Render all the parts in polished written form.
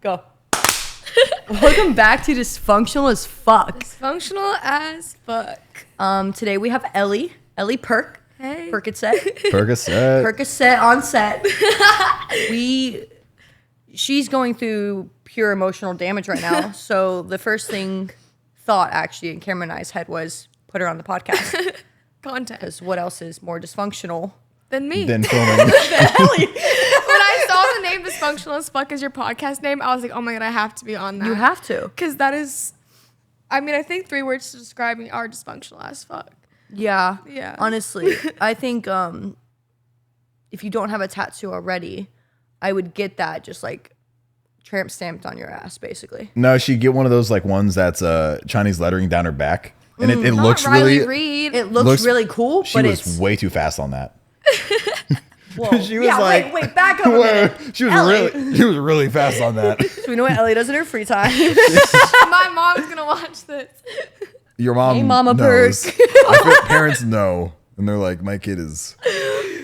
Go. Welcome back to Dysfunctional As Fuck. Dysfunctional as fuck. Today we have Ellie Perk. Hey. Percocet on set. She's going through pure emotional damage right now. So the first thought actually in Cameron and I's head was put her on the podcast. Content. Because what else is more dysfunctional Than me. Then filming. than Ellie? When I saw the name Dysfunctional as Fuck as your podcast name, I was like, oh my God, I have to be on that. You have to. Because that is, I mean, I think 3 words to describe me are dysfunctional as fuck. Yeah. Yeah. Honestly, I think if you don't have a tattoo already, I would get that just like tramp stamped on your ass, basically. No, she'd get one of those like ones that's Chinese lettering down her back. And it looks Riley really... Reid. It looks really cool, She but was it's... way too fast on that. Whoa. She was like... Wait, back up a minute. She was really fast on that. So we know what Ellie does in her free time. My mom's going to watch this. Your mom Hey, Mama knows. Perk. I think parents know. And they're like, my kid is...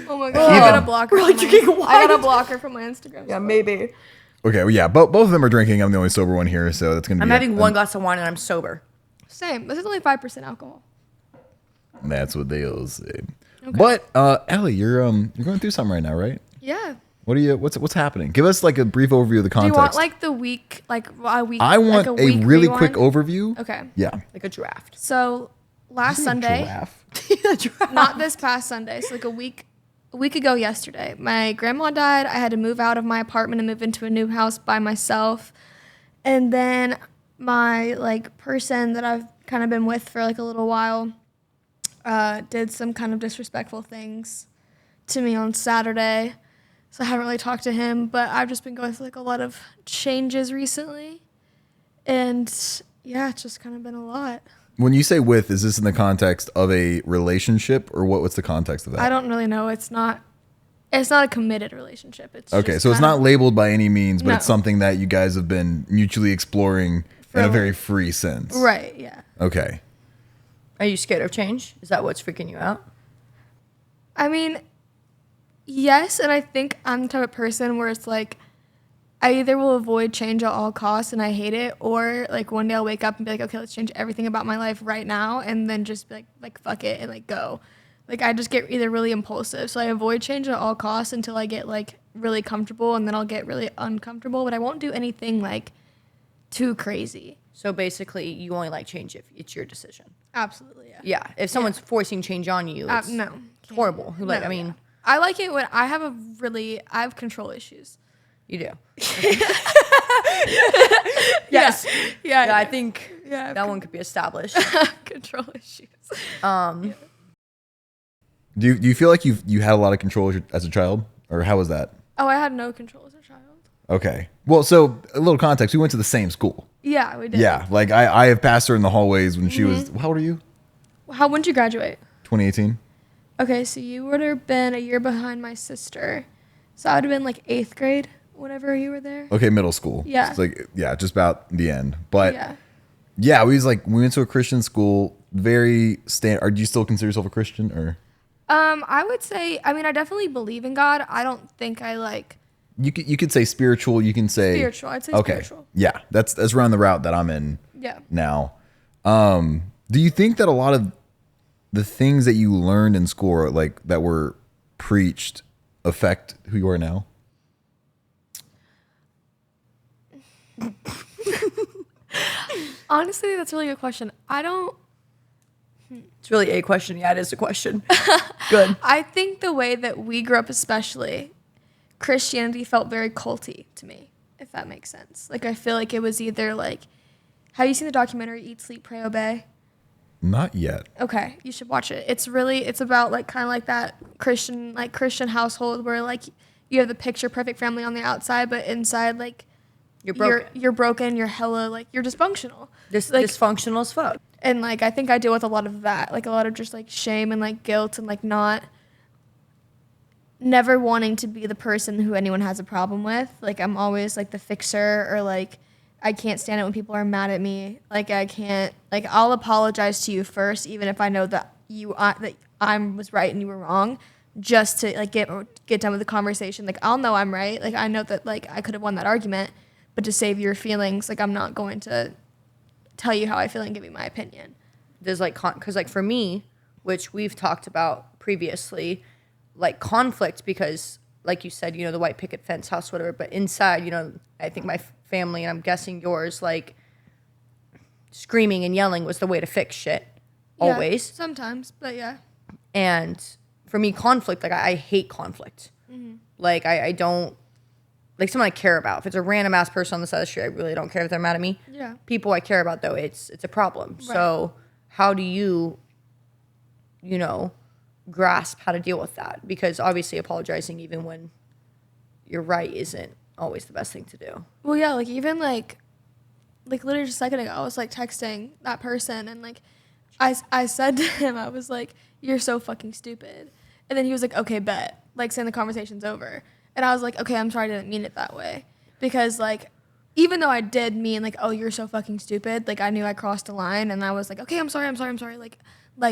Oh my God. I gotta block her. We're like, from you're getting my, I gotta wild. block her from my Instagram. Yeah, maybe. Okay, well, yeah, both of them are drinking. I'm the only sober one here, so that's going to be... I'm having one glass of wine and I'm sober. Same. This is only 5% alcohol. That's what they all say. Okay. But, Ellie, you're going through something right now, right? Yeah. What's happening? Give us like a brief overview of the Do context. you want like the week, like a week? I want like a week really rewind? quick overview. Okay. Yeah. Like a draft. So last Sunday, Draft. not this past Sunday, so like a week ago yesterday, my grandma died. I had to move out of my apartment and move into a new house by myself. And then my like person that I've kind of been with for like a little while did some kind of disrespectful things to me on Saturday. So I haven't really talked to him, but I've just been going through like a lot of changes recently. And yeah, it's just kind of been a lot. When you say with, is this in the context of a relationship or what's the context of that? I don't really know. It's not a committed relationship. It's Okay, just so it's kind not of- labeled by any means, but No. it's something that you guys have been mutually exploring in a very free sense. Right, yeah. Okay. Are you scared of change? Is that what's freaking you out? I mean, yes, and I think I'm the type of person where it's like I either will avoid change at all costs and I hate it, or like one day I'll wake up and be like, okay, let's change everything about my life right now, and then just be like fuck it and like go. Like I just get either really impulsive, so I avoid change at all costs until I get like really comfortable, and then I'll get really uncomfortable, but I won't do anything like too crazy. So basically, you only like change if it's your decision. Absolutely, yeah. Yeah. If someone's forcing change on you, it's No. horrible. Like, No, I mean, yeah. I like it when I have control issues. you do. Yes. Yeah, I think Yeah, that one could be established. control issues. Do you feel like you had a lot of control as a child, or how was that? Oh, I had no control as a child. Okay. Well, so a little context. We went to the same school. Yeah, we did. Yeah. Like I have passed her in the hallways when she was, how old are you? When did you graduate? 2018. Okay, so you would have been a year behind my sister. So I would have been like 8th grade whenever you were there. Okay, middle school. Yeah. It's like, yeah, just about the end. But Yeah. we went to a Christian school, very standard. Do you still consider yourself a Christian or? I would say, I mean, I definitely believe in God. I don't think I like You could say spiritual. You can say spiritual. I'd say okay. spiritual. Yeah, that's around the route that I'm in Yeah. now. Do you think that a lot of the things that you learned in school, or like that were preached, affect who you are now? Honestly, that's a really good question. It's really a question. Yeah, it is a question. Good. I think the way that we grew up, especially, Christianity felt very culty to me, if that makes sense. Like, I feel like it was either like, have you seen the documentary Eat, Sleep, Pray, Obey? Not yet. Okay, you should watch it. It's about like kind of like that Christian household where like you have the picture perfect family on the outside, but inside like You're broken. You're broken. You're hella like you're dysfunctional. Dysfunctional as fuck. And like I think I deal with a lot of that, like a lot of just like shame and like guilt and like never wanting to be the person who anyone has a problem with. Like I'm always like the fixer, or like I can't stand it when people are mad at me. Like I can't, like I'll apologize to you first, even if I know that that I was right and you were wrong, just to like get done with the conversation. Like I'll know I'm right. Like I know that like I could have won that argument, but to save your feelings, like, I'm not going to tell you how I feel and give you my opinion. There's like, because like for me, which we've talked about previously, like conflict, because like you said, you know, the white picket fence house, whatever, but inside, you know, I think my family, and I'm guessing yours, like screaming and yelling was the way to fix shit. Yeah, Always. sometimes, but yeah. And for me, conflict, like I hate conflict. Like I don't, like someone I care about. If it's a random ass person on the side of the street, I really don't care if they're mad at me. Yeah. People I care about though, it's a problem. Right. So how do you know, grasp how to deal with that? Because obviously apologizing even when you're right isn't always the best thing to do. Well, yeah, like even like literally just a second ago, I was like texting that person, and like I said to him, I was like, "You're so fucking stupid," and then he was like, "Okay, bet," like saying the conversation's over, and I was like, "Okay, I'm sorry, I didn't mean it that way," because like even though I did mean like, "Oh, you're so fucking stupid," like I knew I crossed a line, and I was like, "Okay, I'm sorry, like,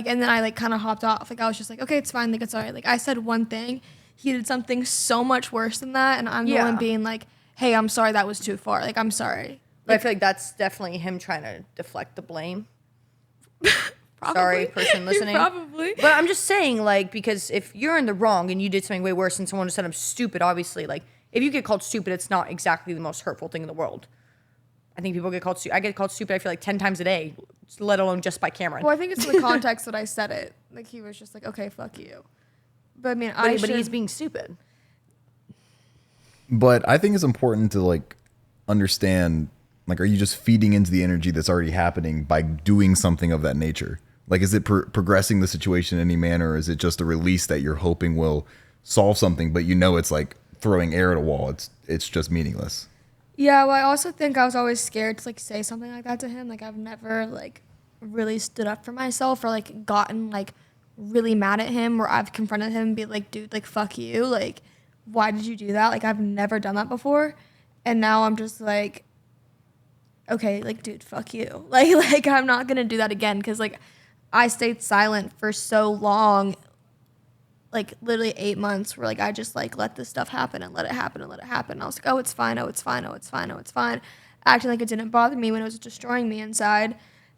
and then I like kind of hopped off, like I was just like, "Okay, it's fine, like it's alright," like I said one thing, he did something so much worse than that, and I'm the one being like, "Hey, I'm sorry, that was too far, like I'm sorry." But I feel like that's definitely him trying to deflect the blame. Probably. Sorry, person listening. Probably. But I'm just saying, like, because if you're in the wrong and you did something way worse and someone just said I'm stupid, obviously, like, if you get called stupid, it's not exactly the most hurtful thing in the world. I think people get called stupid. I get called stupid, I feel like 10 times a day, let alone just by Cameron. Well, I think it's in the context that I said it. Like, he was just like, "Okay, fuck you." But I mean, but he's being stupid. But I think it's important to like understand, like, are you just feeding into the energy that's already happening by doing something of that nature? Like, is it progressing the situation in any manner, or is it just a release that you're hoping will solve something, but you know it's like throwing air at a wall? It's just meaningless. Yeah, well, I also think I was always scared to like say something like that to him. Like, I've never like really stood up for myself or like gotten like really mad at him, or I've confronted him and be like, "Dude, like fuck you, like why did you do that?" Like, I've never done that before, and now I'm just like, okay, like, dude, fuck you, like I'm not gonna do that again, because like I stayed silent for so long, like literally 8 months, where like I just like let this stuff happen and let it happen and let it happen. And I was like, "Oh, it's fine. Oh, it's fine. Oh, it's fine. Oh, it's fine," acting like it didn't bother me when it was destroying me inside,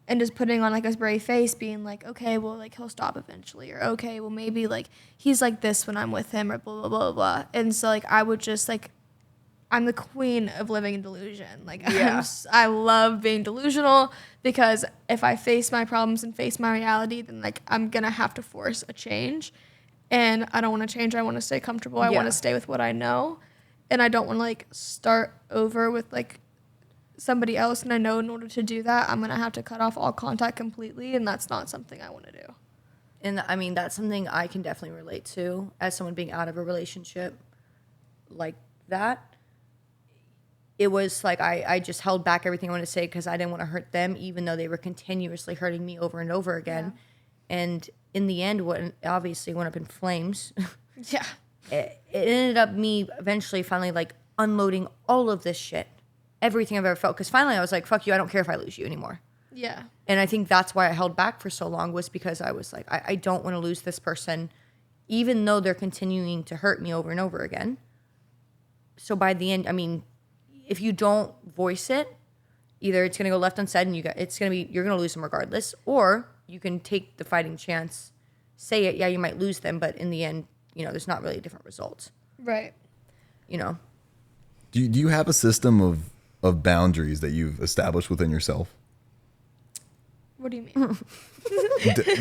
and just putting on like a brave face, being like, "Okay, well, like he'll stop eventually," or "Okay, well, maybe like he's like this when I'm with him," or blah blah blah blah. And so like I would just like, I'm the queen of living in delusion. Like, Yeah. I love being delusional, because if I face my problems and face my reality, then like I'm gonna have to force a change, and I don't want to change. I want to stay comfortable. I want to stay with what I know, and I don't want to like start over with like somebody else. And I know in order to do that, I'm gonna have to cut off all contact completely, and that's not something I want to do. And I mean, that's something I can definitely relate to as someone being out of a relationship like that. It was like I just held back everything I wanted to say because I didn't want to hurt them, even though they were continuously hurting me over and over again. Yeah. And in the end, what obviously went up in flames. Yeah. It ended up me eventually finally like unloading all of this shit, everything I've ever felt. Because finally I was like, fuck you, I don't care if I lose you anymore. Yeah. And I think that's why I held back for so long, was because I was like, I don't want to lose this person, even though they're continuing to hurt me over and over again. So by the end, I mean, if you don't voice it, either it's gonna go left unsaid and you're gonna lose them regardless, or you can take the fighting chance, say it. Yeah, you might lose them, but in the end, you know, there's not really a different result. Right. You know. Do you have a system of boundaries that you've established within yourself? What do you mean?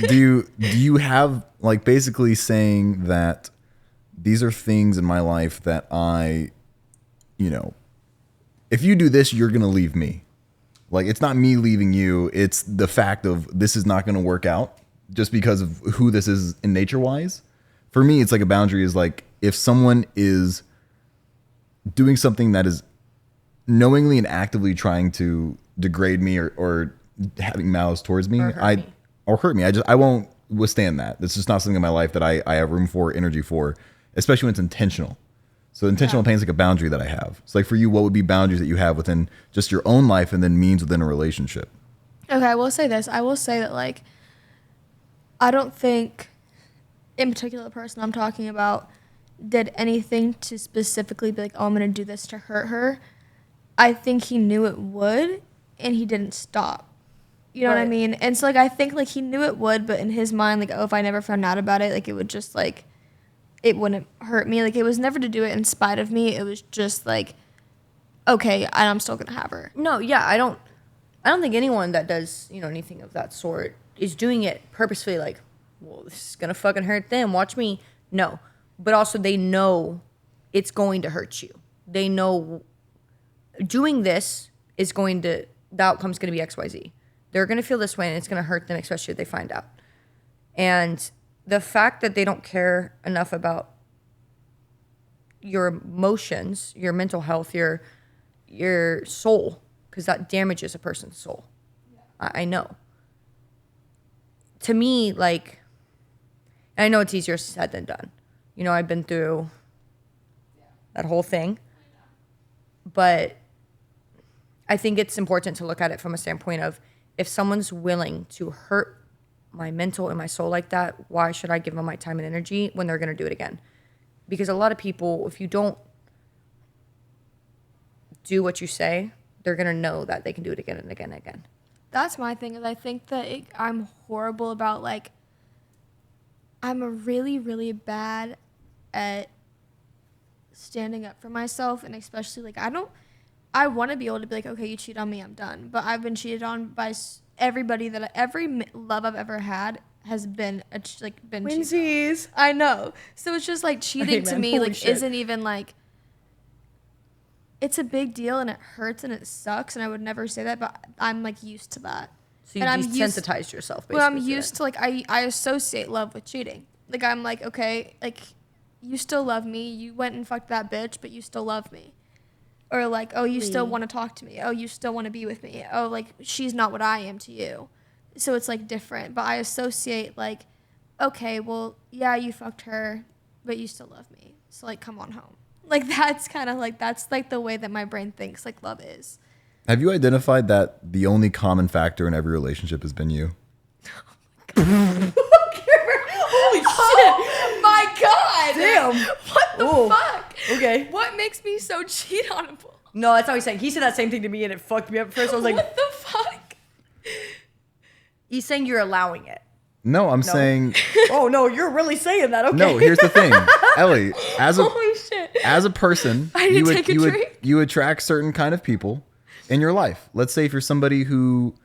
do you have like basically saying that these are things in my life that I, you know, if you do this, you're going to leave me. Like, it's not me leaving you. It's the fact of this is not going to work out just because of who this is in nature wise. For me, it's like a boundary is like if someone is doing something that is knowingly and actively trying to degrade me or having malice towards me, or hurt me. I won't withstand that. It's just not something in my life that I have room for, energy for, especially when it's intentional. So intentional pain is like a boundary that I have. It's like for you, what would be boundaries that you have within just your own life and then means within a relationship? Okay, I will say this. I will say that, like, I don't think, in particular, the person I'm talking about did anything to specifically be like, "Oh, I'm going to do this to hurt her." I think he knew it would, and he didn't stop. You know what I Right. mean? And so, like, I think, like, he knew it would, but in his mind, like, oh, if I never found out about it, like, it would just, like, it wouldn't hurt me. Like, it was never to do it in spite of me. It was just, like, okay, I'm still going to have her. No, yeah, I don't think anyone that does, anything of that sort is doing it purposefully like, well, this is going to fucking hurt them. Watch me. No. But also they know it's going to hurt you. They know doing this is the outcome's going to be XYZ. They're going to feel this way and it's going to hurt them, especially if they find out. And the fact that they don't care enough about your emotions, your mental health, your soul, because that damages a person's soul. Yeah. I know. To me, like, and I know it's easier said than done. I've been through that whole thing. But I think it's important to look at it from a standpoint of, if someone's willing to hurt my mental and my soul like that, why should I give them my time and energy when they're going to do it again? Because a lot of people, if you don't do what you say, they're going to know that they can do it again and again and again. That's my thing, is I think that I'm horrible about, like, I'm really, really bad at standing up for myself, and especially, like, I want to be able to be like, okay, you cheat on me, I'm done. But I've been cheated on by everybody every love I've ever had has been been Twinsies. cheated on. I know. So it's just like cheating to me, like, shit. isn't even like, it's a big deal and it hurts and it sucks, and I would never say that, but I'm like used to that. So you and desensitized yourself, basically. Well, I'm used to, like, I associate love with cheating. Like, I'm like, okay, like, you still love me. You went and fucked that bitch, but you still love me. Or, like, oh, you still want to talk to me. Oh, you still want to be with me. Oh, like, she's not what I am to you. So it's, like, different. But I associate, like, okay, well, yeah, you fucked her, but you still love me. So, like, come on home. Like, that's kind of, like, that's, like, the way that my brain thinks, like, love is. Have you identified that the only common factor in every relationship has been you? Holy shit. Oh, my God. Damn. What the Ooh. fuck? Okay. What makes me so cheat-onable? No, that's how he's saying. He said that same thing to me and it fucked me up at first. I was like, what the fuck? He's saying you're allowing it. No, I'm saying... Oh, no, you're really saying that. Okay. No, here's the thing. Ellie, Holy shit. as a person, I need to take a drink. you attract certain kind of people in your life. Let's say if you're somebody who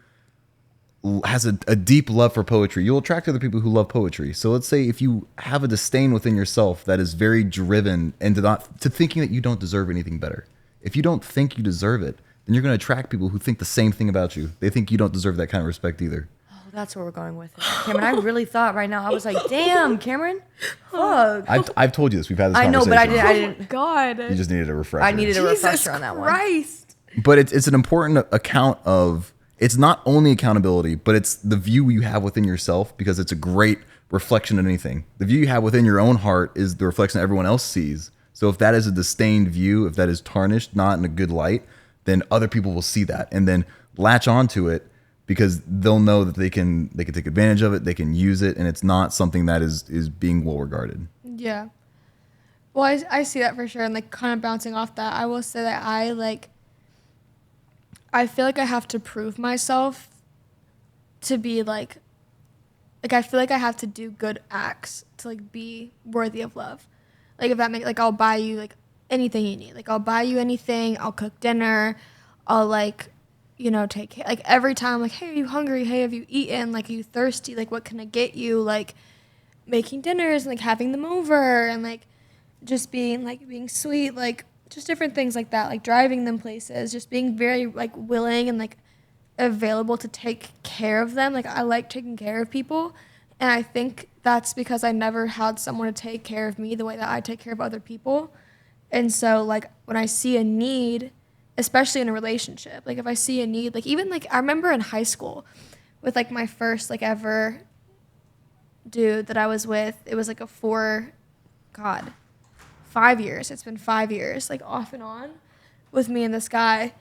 has a deep love for poetry, you'll attract other people who love poetry. So let's say if you have a disdain within yourself that is very driven and to thinking that you don't deserve anything better. If you don't think you deserve it, then you're going to attract people who think the same thing about you. They think you don't deserve that kind of respect either. Oh, that's where we're going with it. Cameron, I really thought right now, I was like, damn, Cameron. Fuck. I've told you this. We've had this I know, conversation. but I didn't. God. You just needed a refresher. I needed a Jesus refresher on that one. Christ. But it's an important account of, it's not only accountability, but it's the view you have within yourself, because it's a great reflection of anything. The view you have within your own heart is the reflection that everyone else sees. So if that is a disdained view, if that is tarnished, not in a good light, then other people will see that and then latch onto it, because they'll know that they can take advantage of it, they can use it, and it's not something that is being well regarded. Yeah. Well, I see that for sure. And, like, kind of bouncing off that, I will say that I feel like I have to prove myself to be, like, I feel like I have to do good acts to, like, be worthy of love. Like, if that makes, like, I'll buy you, like, anything you need. Like, I'll buy you anything. I'll cook dinner. I'll, like, take care. Like, every time, like, hey, are you hungry? Hey, have you eaten? Like, are you thirsty? Like, what can I get you? Like, making dinners and, like, having them over and, like, just being sweet. Like, just different things like that. Like, driving them places. Just being very, like, willing and, like, available to take care of them. Like, I like taking care of people. And I think that's because I never had someone to take care of me the way that I take care of other people. And so, like, when I see a need, especially in a relationship, like, if I see a need, like, even, like, I remember in high school with, like, my first, like, ever dude that I was with, it was, like, 5 years. It's been 5 years, like, off and on with me and this guy.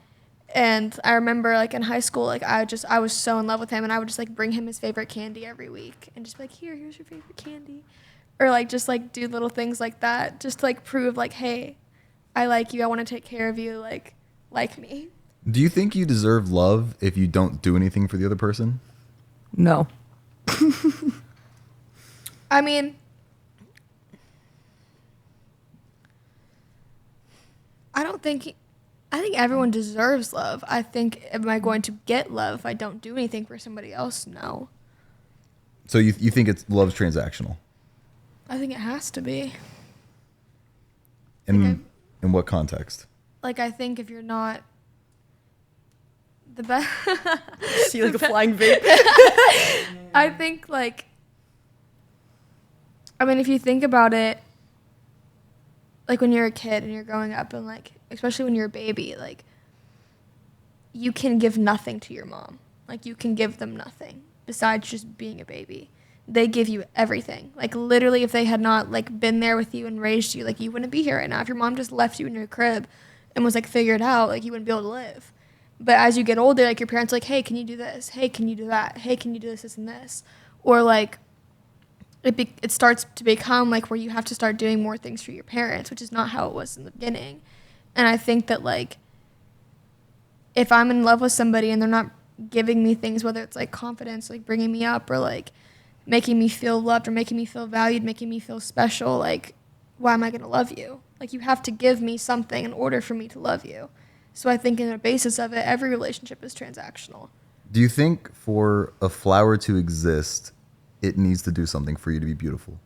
And I remember, like, in high school, like, I was so in love with him, and I would just, like, bring him his favorite candy every week and just be like, here's your favorite candy. Or, like, just, like, do little things like that just to, like, prove, like, hey, I like you, I want to take care of you, like, like me. Do you think you deserve love if you don't do anything for the other person? No. I mean, I think everyone deserves love. I think, am I going to get love if I don't do anything for somebody else? No. So you think love's transactional? I think it has to be. In what context? Like, I think if you're not the best... See like a flying vape. I think, like... I mean, if you think about it, like, when you're a kid and you're growing up and, like, especially when you're a baby, like, you can give nothing to your mom. Like, you can give them nothing besides just being a baby. They give you everything. Like, literally, if they had not, like, been there with you and raised you, like, you wouldn't be here right now. If your mom just left you in your crib and was, like, figured out, like, you wouldn't be able to live. But as you get older, like, your parents are like, hey, can you do this? Hey, can you do that? Hey, can you do this, this, and this? Or, like, it starts to become, like, where you have to start doing more things for your parents, which is not how it was in the beginning. And I think that, like, if I'm in love with somebody and they're not giving me things, whether it's, like, confidence, like, bringing me up or, like, making me feel loved or making me feel valued, making me feel special, like, why am I going to love you? Like, you have to give me something in order for me to love you. So I think in the basis of it, every relationship is transactional. Do you think for a flower to exist, it needs to do something for you to be beautiful?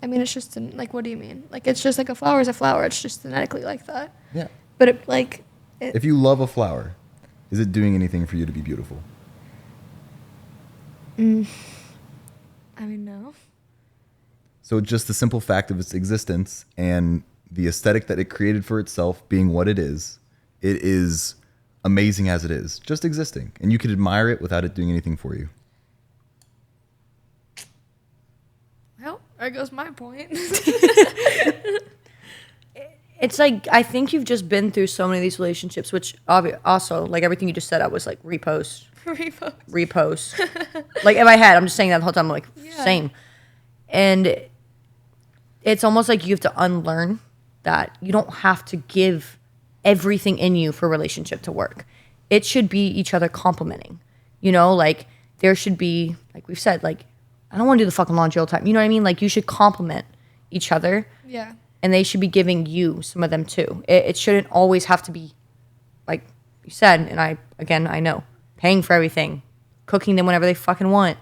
I mean, it's just, like, what do you mean? Like, it's just like a flower is a flower. It's just genetically like that. Yeah. But, it, like... If you love a flower, is it doing anything for you to be beautiful? I mean, no. So just the simple fact of its existence and the aesthetic that it created for itself being what it is amazing as it is, just existing. And you could admire it without it doing anything for you. Well, there goes my point. It's like, I think you've just been through so many of these relationships, which also, like, everything you just said, I was like, repost. Like, in my head, I'm just saying that the whole time. I'm like, same. And it's almost like you have to unlearn that you don't have to give everything in you for a relationship to work. It should be each other complimenting. You know, like, there should be, like we've said, like, I don't want to do the fucking laundry all the time. You know what I mean? Like, you should compliment each other. Yeah. And they should be giving you some of them too. It shouldn't always have to be, like you said, and I know, paying for everything, cooking them whenever they fucking want,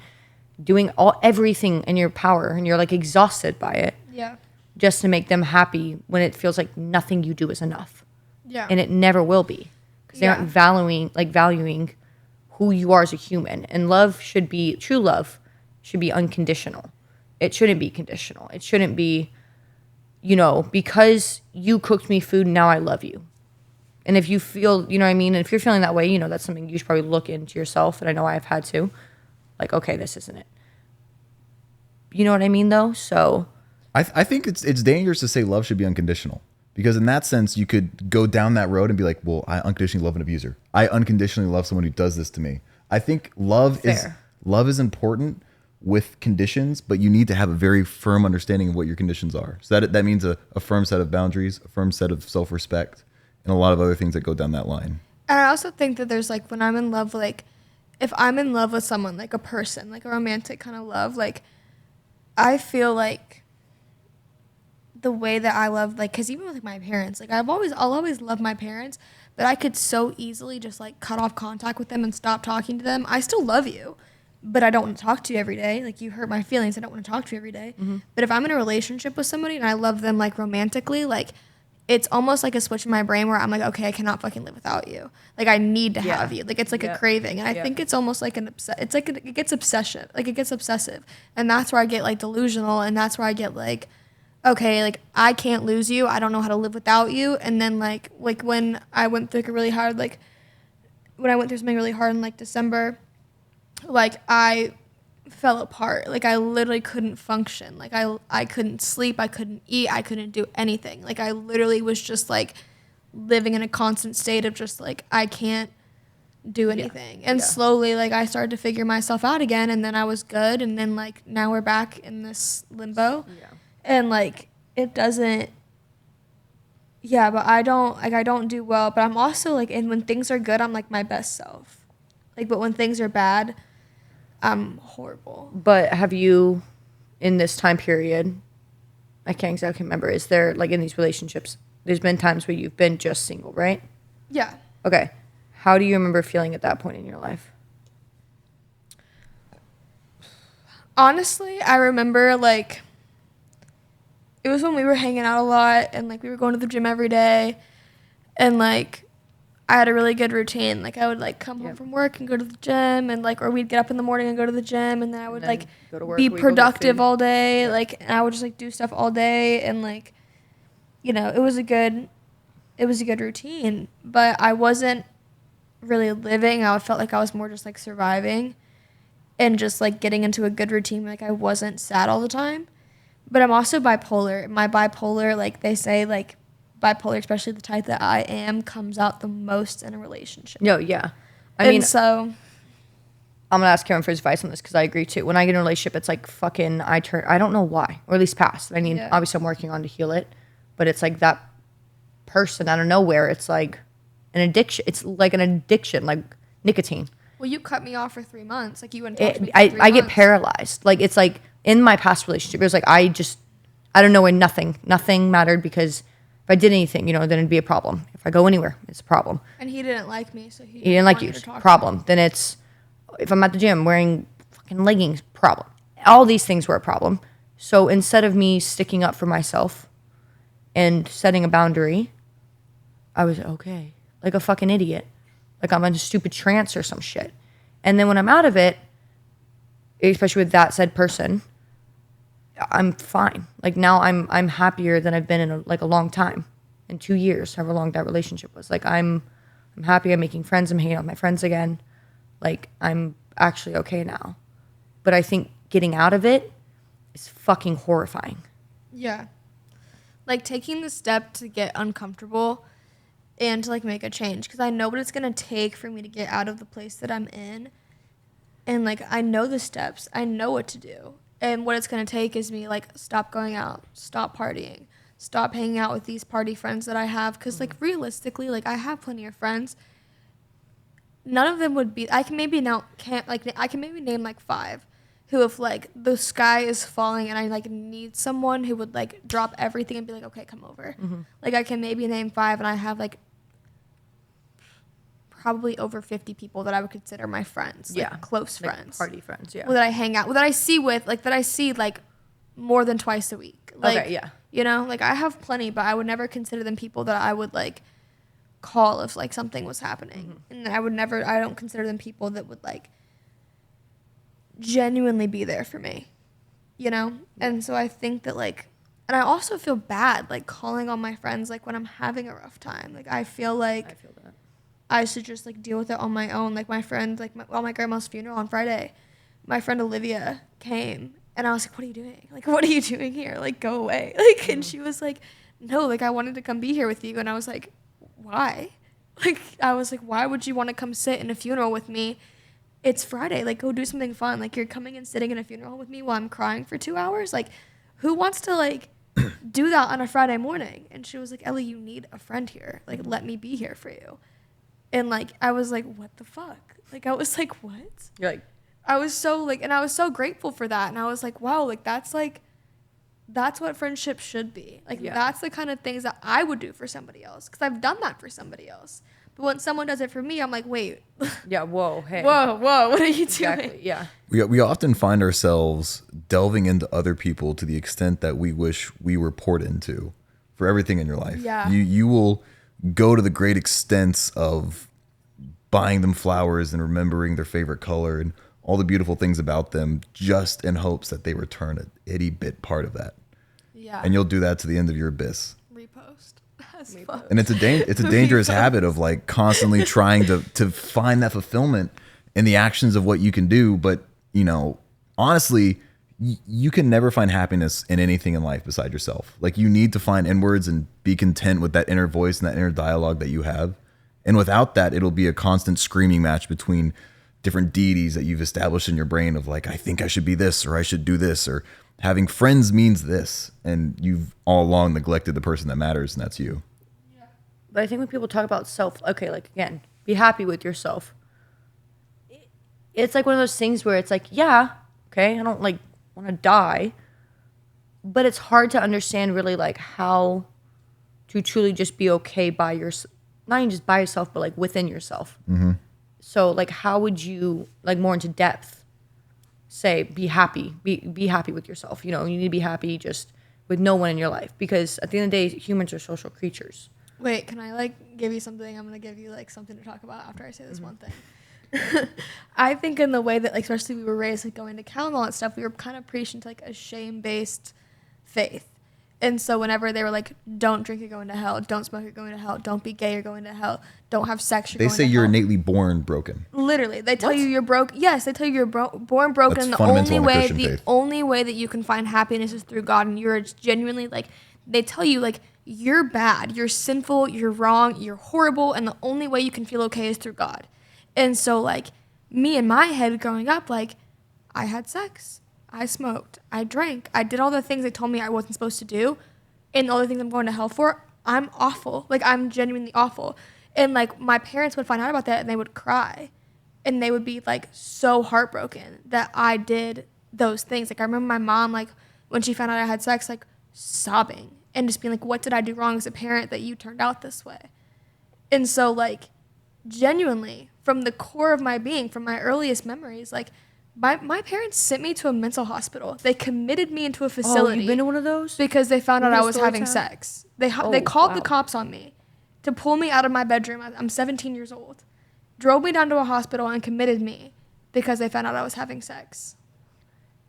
doing everything in your power, and you're, like, exhausted by it. Yeah. Just to make them happy when it feels like nothing you do is enough. Yeah. And it never will be. Because they aren't valuing who you are as a human. And true love should be unconditional. It shouldn't be conditional. It shouldn't be, you know, because you cooked me food, now I love you. And if you feel, you know what I mean? And if you're feeling that way, you know, that's something you should probably look into yourself. And I know I've had to. Like, okay, this isn't it. You know what I mean, though? So I think it's dangerous to say love should be unconditional. Because in that sense, you could go down that road and be like, well, I unconditionally love an abuser. I unconditionally love someone who does this to me. I think love is important with conditions, but you need to have a very firm understanding of what your conditions are. So that means a firm set of boundaries, a firm set of self-respect, and a lot of other things that go down that line. And I also think that there's, like, when I'm in love, like, if I'm in love with someone, like a person, like a romantic kind of love, like, I feel like the way that I love, like, because even with, like, my parents, like, I'll always love my parents, but I could so easily just, like, cut off contact with them and stop talking to them. I still love you, but I don't want to talk to you every day. Like, you hurt my feelings. I don't want to talk to you every day. Mm-hmm. But if I'm in a relationship with somebody and I love them, like, romantically, like, it's almost like a switch in my brain where I'm like, okay, I cannot fucking live without you. Like, I need to have you. Like, it's like a craving. And I think it's almost like it gets obsessive. Like, it gets obsessive. And that's where I get, like, delusional. And that's where I get, like, okay, like, I can't lose you. I don't know how to live without you. And then, like when I went through when I went through something really hard in, like, December, like, I fell apart. Like, I literally couldn't function. Like, I couldn't sleep. I couldn't eat. I couldn't do anything. Like, I literally was just, like, living in a constant state of just, like, I can't do anything. And slowly, like, I started to figure myself out again, and then I was good, and then, like, now we're back in this limbo. Yeah. And, like, it doesn't Yeah, but I don't do well, but I'm also like, and when things are good, I'm like my best self. Like, but when things are bad, I'm horrible. But have you, in this time period, I can't exactly remember, is there, like, in these relationships, there's been times where you've been just single, right? Yeah. Okay. How do you remember feeling at that point in your life? Honestly, I remember like it was when we were hanging out a lot and like we were going to the gym every day and like I had a really good routine. Like I would like come home from work and go to the gym and like or we'd get up in the morning and go to the gym and then I would like go to work, be we'd go get productive food. all day. Like and I would just like do stuff all day and like you know, it was a good routine, but I wasn't really living. I felt like I was more just like surviving and just like getting into a good routine. Like I wasn't sad all the time. But I'm also bipolar. My bipolar, like they say, like bipolar, especially the type that I am, comes out the most in a relationship. No, yeah. I And mean, so I'm going to ask Karen for his advice on this because I agree too. When I get in a relationship, it's like fucking, I don't know why, or at least past. I mean, Yeah. obviously I'm working on to heal it, but it's like that person out of nowhere. It's like an addiction. It's like an addiction, like nicotine. well, you cut me off for 3 months. Like you wouldn't talk to me for 3 I get months. paralyzed. Like it's like in my past relationship, it was like I don't know where nothing mattered because if I did anything, you know, then it'd be a problem. If I go anywhere, it's a problem. And he didn't like me, so he Didn't like want you, to talk to problem. Then it's if I'm at the gym wearing fucking leggings, problem. All these things were a problem. So instead of me sticking up for myself and setting a boundary, I was okay, like a fucking idiot, like I'm in a stupid trance or some shit. And then when I'm out of it, especially with that said person, I'm fine. Like now I'm happier than I've been in a long time, in 2 years, however long that relationship was. Like I'm happy. I'm making friends. I'm hanging out with my friends again. Like I'm actually okay now. But I think getting out of it is fucking horrifying. Yeah. Like taking the step to get uncomfortable and to like make a change because I know what it's going to take for me to get out of the place that I'm in. And like I know the steps. I know what to do. And what it's going to take is me like stop going out, stop partying, stop hanging out with these party friends that I have cuz like realistically like I have plenty of friends. None of them would be I can maybe name like 5 who if like the sky is falling and I like need someone who would like drop everything and be like okay, come over. Like I can maybe name 5 and I have like probably over 50 people that I would consider my friends, like close like friends, party friends, yeah. that I hang out with, that I see like more than twice a week. Like, Okay, yeah. You know, like I have plenty, but I would never consider them people that I would like call if like something was happening, and I don't consider them people that would like genuinely be there for me, you know. And so I think that like, and I also feel bad like calling on my friends like when I'm having a rough time. Like I feel like I feel that. I should just like deal with it on my own. Like my friend, like my grandma's funeral on Friday, my friend Olivia came and I was like, "What are you doing? Like, what are you doing here? Like, go away!" Like, and she was like, "No, like I wanted to come be here with you." And I was like, "Why?" Like, I was like, "Why would you want to come sit in a funeral with me? It's Friday. Like, go do something fun. Like, you're coming and sitting in a funeral with me while I'm crying for 2 hours. Like, who wants to like do that on a Friday morning?" And she was like, "Ellie, you need a friend here. Like, let me be here for you." And, like, I was like, what the fuck? Like, I was like, what? You're like, I was so, like, and I was so grateful for that. And I was like, wow, like, that's what friendship should be. Like, that's the kind of things that I would do for somebody else. Because I've done that for somebody else. But when someone does it for me, I'm like, wait. yeah, whoa, hey. Whoa, what are you Exactly, doing? yeah. We often find ourselves delving into other people to the extent that we wish we were poured into for everything in your life. Yeah. You will go to the great extents of buying them flowers and remembering their favorite color and all the beautiful things about them just in hopes that they return an itty bit part of that. Yeah. And you'll do that to the end of your abyss. Repost. As fuck. And it's a dangerous habit of like constantly trying to find that fulfillment in the actions of what you can do. But, you know, honestly, you can never find happiness in anything in life beside yourself. Like you need to find inwards and be content with that inner voice and that inner dialogue that you have. And without that, it'll be a constant screaming match between different deities that you've established in your brain of like, I think I should be this, or I should do this, or having friends means this. And you've all along neglected the person that matters, and that's you. But I think when people talk about self, okay, like again, be happy with yourself. It's like one of those things where it's like, yeah, okay, I don't like want to die, but it's hard to understand really like how to truly just be okay by your, not even just by yourself, but like within yourself. Mm-hmm. So like, how would you like more into depth say be happy, be happy with yourself? You know, you need to be happy just with no one in your life, because at the end of the day, humans are social creatures. Wait, can I like give you something? I'm gonna give you like something to talk about after I say this one thing. I think in the way that like especially we were raised like going to Cal and all that stuff, we were kind of preaching to like a shame-based faith. And so whenever they were like, don't drink, you're going to hell. Don't smoke, you're going to hell. Don't be gay, you're going to hell. Don't have sex, you're They going say to you're hell. innately born broken. Literally, they tell What? you you're broke. Yes, they tell you you're born broken. That's And the fundamental only in a way, Christian the faith. only way that you can find happiness is through God. And you're genuinely like, they tell you like you're bad, you're sinful, you're wrong, you're horrible, and the only way you can feel okay is through God. And so like me in my head growing up, like I had sex, I smoked, I drank, I did all the things they told me I wasn't supposed to do, and all the things I'm going to hell for. I'm awful. Like I'm genuinely awful. And like my parents would find out about that and they would cry. And they would be like so heartbroken that I did those things. Like I remember my mom, like when she found out I had sex, like sobbing and just being like, what did I do wrong as a parent that you turned out this way? And so like genuinely from the core of my being, from my earliest memories, like my parents sent me to a mental hospital. They committed me into a facility. Oh, you've been to one of those? Because they found out Give me I a was story having time. sex. They Oh, called the wow. cops on me to pull me out of my bedroom. I'm 17 years old. Drove me down to a hospital and committed me because they found out I was having sex.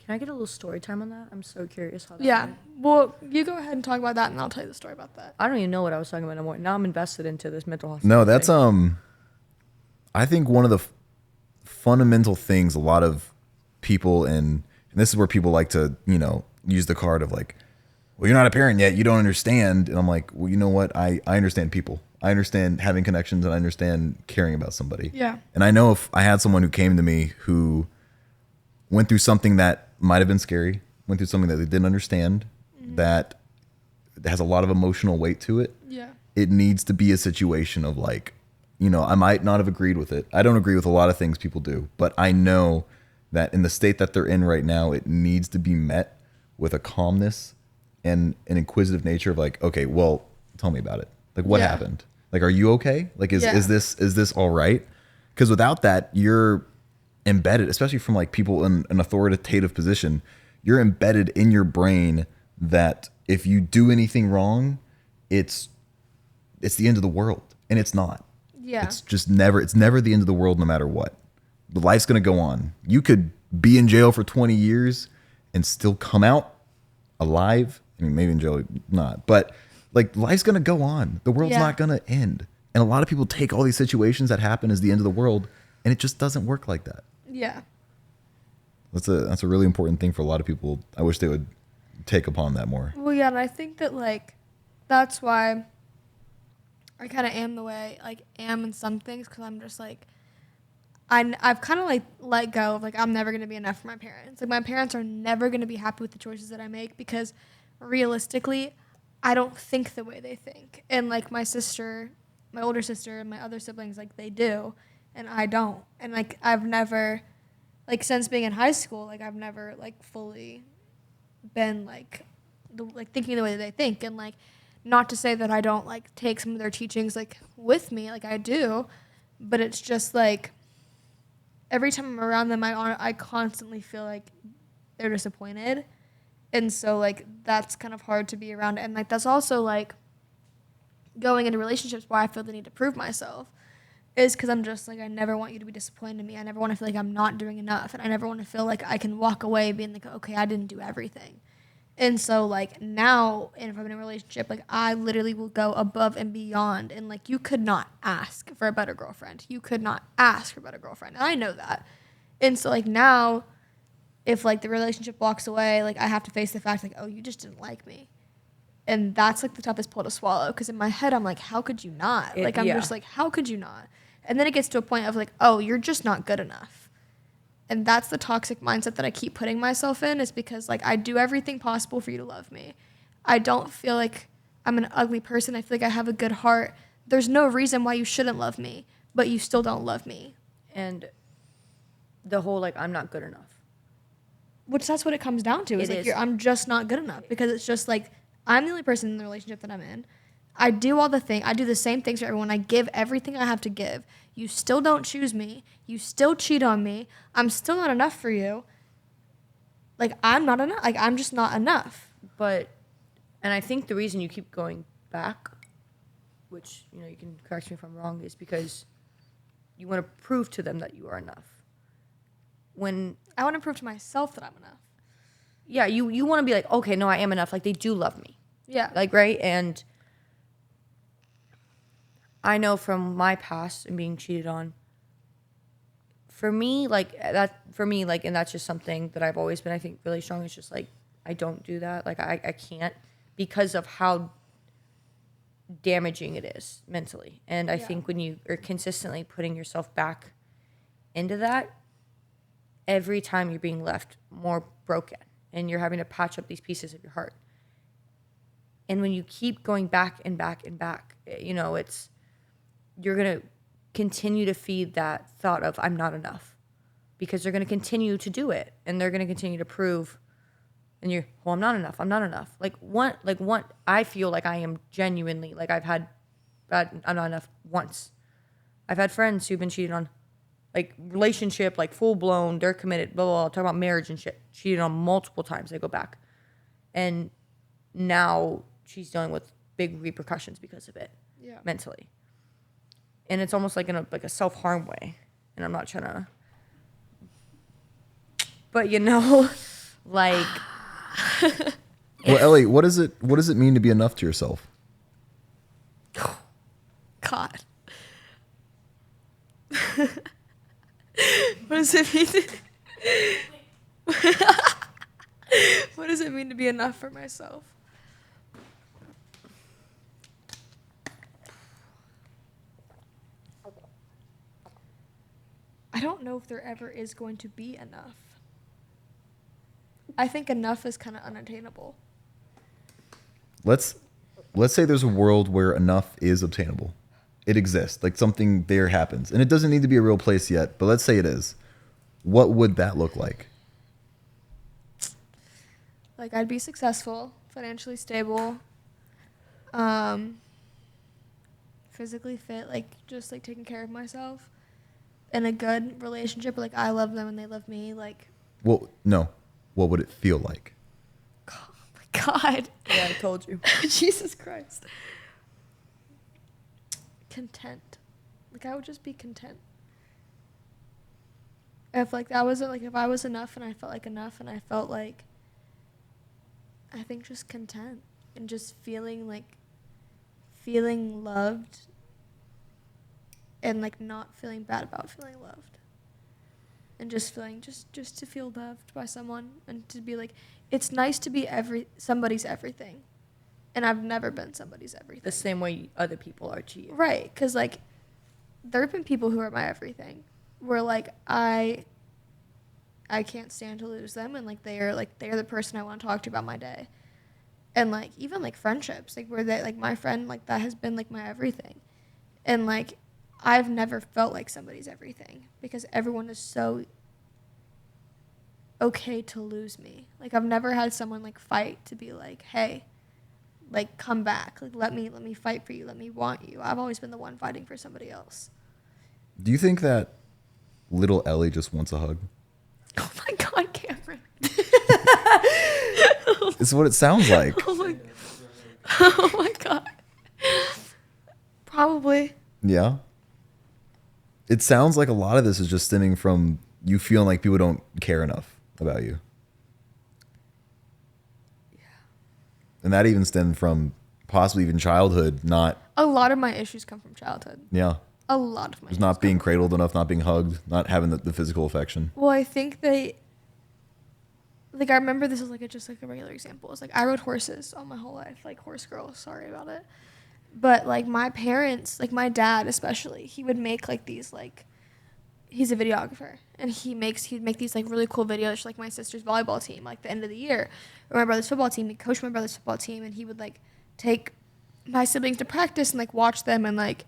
Can I get a little story time on that? I'm so curious how that Yeah. went. Well, you go ahead and talk about that and I'll tell you the story about that. I don't even know what I was talking about anymore. Now I'm invested into this mental hospital. No, that's thing. I think one of the fundamental things a lot of people and this is where people like to, you know, use the card of like, well, you're not a parent yet, you don't understand. And I'm like, well, you know what? I understand people. I understand having connections and I understand caring about somebody. Yeah. And I know if I had someone who came to me who went through something that might have been scary, went through something that they didn't understand, that has a lot of emotional weight to it, Yeah. it needs to be a situation of like, you know, I might not have agreed with it. I don't agree with a lot of things people do, but I know that in the state that they're in right now, it needs to be met with a calmness and an inquisitive nature of like, okay, well, tell me about it. Like what Yeah. happened? Like, are you okay? Like, Yeah. is this all right? Because without that, you're embedded, especially from like people in an authoritative position, you're embedded in your brain that if you do anything wrong, it's the end of the world. And it's not. Yeah. It's never the end of the world no matter what. The life's going to go on. You could be in jail for 20 years and still come out alive. I mean, maybe in jail, not. But like life's going to go on. The world's Yeah. not going to end. And a lot of people take all these situations that happen as the end of the world and it just doesn't work like that. Yeah. That's a really important thing for a lot of people. I wish they would take upon that more. Well, yeah, and I think that like that's why I kind of am the way I like am in some things because I'm just like I've kind of like let go of like I'm never gonna be enough for my parents. Like my parents are never gonna be happy with the choices that I make because realistically, I don't think the way they think. And like my sister, my older sister, and my other siblings, like they do, and I don't. And like I've never, like since being in high school, like I've never like fully been like thinking the way that they think. And like not to say that I don't like take some of their teachings like with me, like I do, but it's just like every time I'm around them, I constantly feel like they're disappointed. And so like that's kind of hard to be around. And like that's also like going into relationships where I feel the need to prove myself is because I'm just like I never want you to be disappointed in me. I never want to feel like I'm not doing enough, and I never want to feel like I can walk away being like, okay, I didn't do everything. And so like now, and if I'm in a relationship, like I literally will go above and beyond. And like you could not ask for a better girlfriend. You could not ask for a better girlfriend. And I know that. And so like now, if like the relationship walks away, like I have to face the fact like, oh, you just didn't like me. And that's like the toughest pill to swallow because in my head I'm like, how could you not? Like I'm just like, how could you not? And then it gets to a point of like, oh, you're just not good enough. And that's the toxic mindset that I keep putting myself in is because like I do everything possible for you to love me. I don't feel like I'm an ugly person. I feel like I have a good heart there's no reason why you shouldn't love me, but you still don't love me. And the whole, like, I'm not good enough. Which that's what it comes down to. Is It like, is. I'm just not good enough, because it's just like, I'm the only person in the relationship that I'm in. I do all the things. I do the same things for everyone. I give everything I have to give. You still don't choose me. You still cheat on me. I'm still not enough for you. Like, I'm not enough. Like, I'm just not enough. But, and I think the reason you keep going back, which, you know, you can correct me if I'm wrong, is because you want to prove to them that you are enough. When, I want to prove to myself that I'm enough. yeah, you want to be like, okay, no, I am enough. Like, they do love me. Yeah. Like, right? And I know from my past and being cheated on, for me, like, and that's just something that I've always been, I think, really strong. It's just like, I don't do that. Like, I can't, because of how damaging it is mentally. And I think when you are consistently putting yourself back into that, every time you're being left more broken and you're having to patch up these pieces of your heart. And when you keep going back and back and back, you know, you're going to continue to feed that thought of I'm not enough, because they're going to continue to do it, and they're going to continue to prove, and you're, well, I'm not enough. I'm not enough. I feel like I am genuinely, like, I'm not enough once. I've had friends who've been cheated on, like, relationship, like, full blown, they're committed, blah, blah, blah, talk about marriage and shit, cheated on multiple times. They go back. And now she's dealing with big repercussions because of it, mentally. And it's almost like in a self-harm way. And I'm not trying to, but, you know, like. Well, Ellie, what does it mean to be enough to yourself? God. What does it mean what does it mean to be enough for myself? I don't know if there ever is going to be enough. I think enough is kind of unattainable. Let's say there's a world where enough is obtainable. It exists, like something there happens. And it doesn't need to be a real place yet, but let's say it is. What would that look like? Like, I'd be successful, financially stable, physically fit, like, just, like, taking care of myself, in a good relationship, like, I love them and they love me, like. Well, no. What would it feel like? Oh, my God. Yeah, I told you. Jesus Christ. Content. Like, I would just be content. If, like, that wasn't, like, if I was enough and I felt like enough and I felt like, I think just content and just feeling loved and, like, not feeling bad about feeling loved. And just feeling, just to feel loved by someone and to be like, it's nice to be somebody's everything. And I've never been somebody's everything. The same way other people are to you. Right, because, like, there have been people who are my everything where, like, I can't stand to lose them, and, like, they are the person I want to talk to about my day. And, like, even, like, friendships, like, where they, like, my friend, like, that has been, like, my everything. And, like, I've never felt like somebody's everything because everyone is so okay to lose me. Like, I've never had someone, like, fight to be like, hey, like, come back. Like, let me fight for you. Let me want you. I've always been the one fighting for somebody else. Do you think that little Ellie just wants a hug? Oh, my God, Cameron. It's what it sounds like. Oh, my God. Probably. Yeah. It sounds like a lot of this is just stemming from you feeling like people don't care enough about you. Yeah. And that even stemmed from possibly even childhood, not. A lot of my issues come from childhood. Yeah. A lot of my Just issues not being come from cradled enough, not being hugged, not having the physical affection. Well, I think I remember this is like just like a regular example. It's like I rode horses all my whole life, like horse girl. Sorry about it. But like my parents, like my dad especially, he would make like these like, he's a videographer and he'd make these like really cool videos, like my sister's volleyball team, like the end of the year, or my brother's football team. He coached my brother's football team, and he would like take my siblings to practice and like watch them and like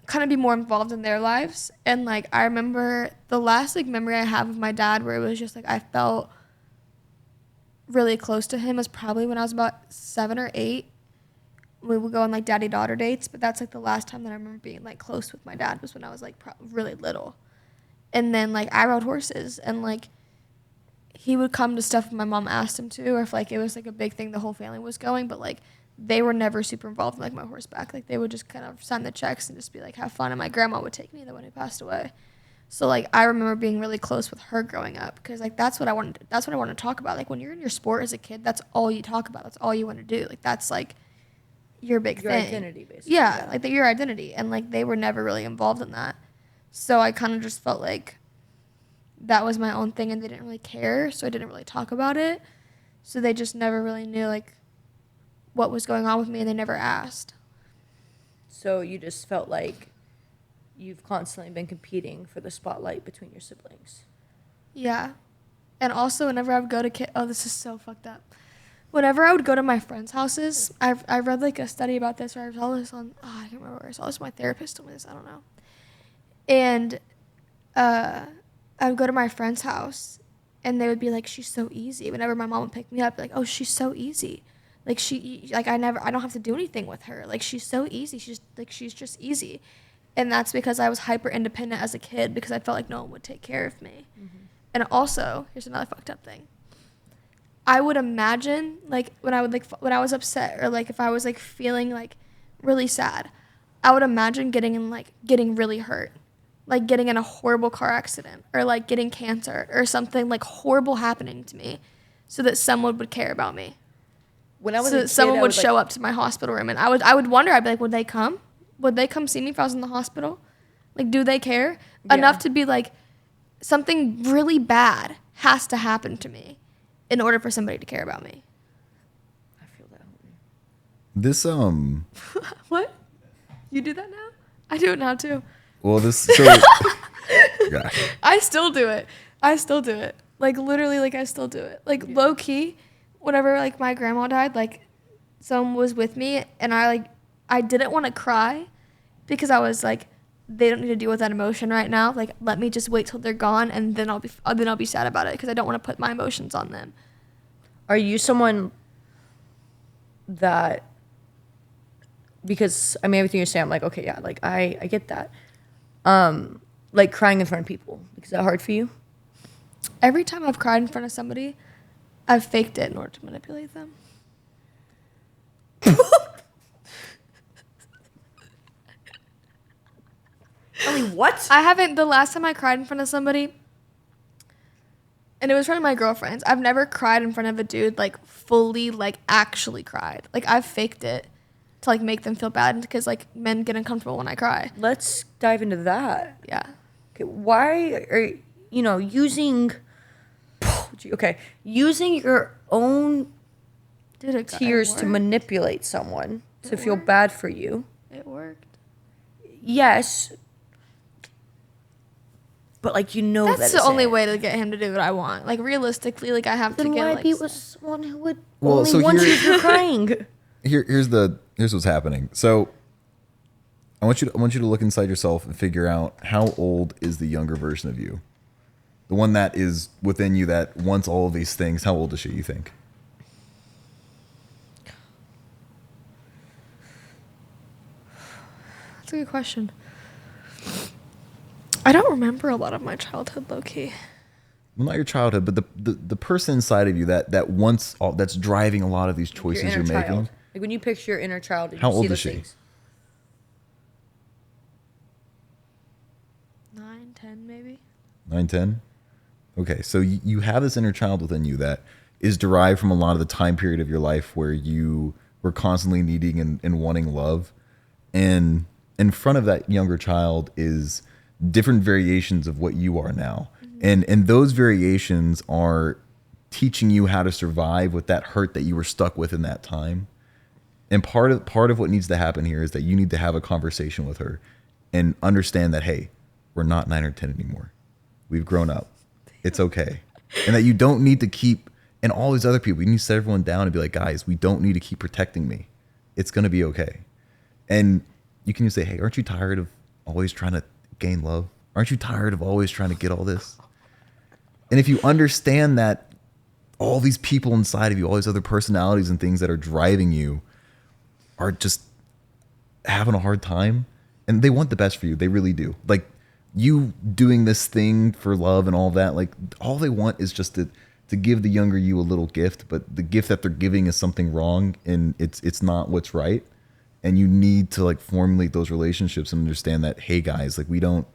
kind of be more involved in their lives. And like I remember the last like memory I have of my dad where it was just like I felt really close to him was probably when I was about 7 or 8. We would go on like daddy-daughter dates, but that's like the last time that I remember being like close with my dad was when I was like really little. And then like I rode horses and like he would come to stuff if my mom asked him to, or if like it was like a big thing the whole family was going, but like they were never super involved in like my horseback. Like they would just kind of sign the checks and just be like have fun. And my grandma would take me, the one who passed away. So like I remember being really close with her growing up because like that's what I wanted to talk about. Like when you're in your sport as a kid, that's all you talk about. That's all you want to do. Like that's like your big Your thing. identity, basically. Yeah, like your identity. And like they were never really involved in that. So I kind of just felt like that was my own thing and they didn't really care. So I didn't really talk about it. So they just never really knew like what was going on with me and they never asked. So you just felt like you've constantly been competing for the spotlight between your siblings. Yeah. And also whenever I would go to this is so fucked up. Whenever I would go to my friends' houses, I read like a study about this, or I saw this on, I can't remember where I saw this. My therapist told me this, I don't know. And I would go to my friend's house, and they would be like, she's so easy. Whenever my mom would pick me up, like, oh, she's so easy. Like I don't have to do anything with her. Like she's so easy. She's just easy. And that's because I was hyper independent as a kid because I felt like no one would take care of me. Mm-hmm. And also, here's another fucked up thing. I would imagine like when I was upset or like if I was like feeling like really sad, I would imagine getting really hurt, like getting in a horrible car accident or like getting cancer or something like horrible happening to me, so that someone would care about me. When I was so that someone would show up to my hospital room, and I would wonder. I'd be like, would they come? Would they come see me if I was in the hospital? Like, do they care enough to be like, something really bad has to happen to me in order for somebody to care about me? I feel that. This What? You do that now? I do it now too. Well, gosh. I still do it. Like literally, like I still do it. Like low key, whenever like my grandma died, like someone was with me and I didn't want to cry because I was like, they don't need to deal with that emotion right now. Like, let me just wait till they're gone and then I'll be sad about it because I don't want to put my emotions on them. Are you someone that, because I mean everything you're saying, I'm like, okay, yeah, like I get that. Like crying in front of people, is that hard for you? Every time I've cried in front of somebody, I've faked it in order to manipulate them. I mean, what? I haven't, the last time I cried in front of somebody, and it was in front of my girlfriends, I've never cried in front of a dude, like, fully, like, actually cried. Like, I've faked it to, like, make them feel bad, because, like, men get uncomfortable when I cry. Let's dive into that. Yeah. Okay, why are using your own tears to manipulate someone to feel bad for you? It worked. Yes. But like that's the only way to get him to do what I want. Like realistically, like I have to get. Then why like, be with someone who would only want you if you're crying? Here's what's happening. So I want you to look inside yourself and figure out how old is the younger version of you, the one that is within you that wants all of these things. How old is she? You think? That's a good question. I don't remember a lot of my childhood, low key. Well, not your childhood, but the person inside of you that wants all, that's driving a lot of these choices you're making. Child. Like when you picture your inner child, how you old see is she? Things. 9, 10, maybe. 9, 10? Okay, so you have this inner child within you that is derived from a lot of the time period of your life where you were constantly needing and wanting love. And in front of that younger child is different variations of what you are now. Mm-hmm. And those variations are teaching you how to survive with that hurt that you were stuck with in that time. And part of what needs to happen here is that you need to have a conversation with her and understand that, hey, we're not 9 or 10 anymore. We've grown up. It's okay. And that you don't need to keep, and all these other people, you need to set everyone down and be like, guys, we don't need to keep protecting me. it's going to be okay. And you can say, hey, aren't you tired of always trying to gain love? Aren't you tired of always trying to get all this? And if you understand that all these people inside of you, all these other personalities and things that are driving you are just having a hard time, and they want the best for you. They really do. Like, you doing this thing for love and all that, like, all they want is just to give the younger you a little gift, but the gift that they're giving is something wrong, and it's not what's right. And you need to like formulate those relationships and understand that, hey guys, like we don't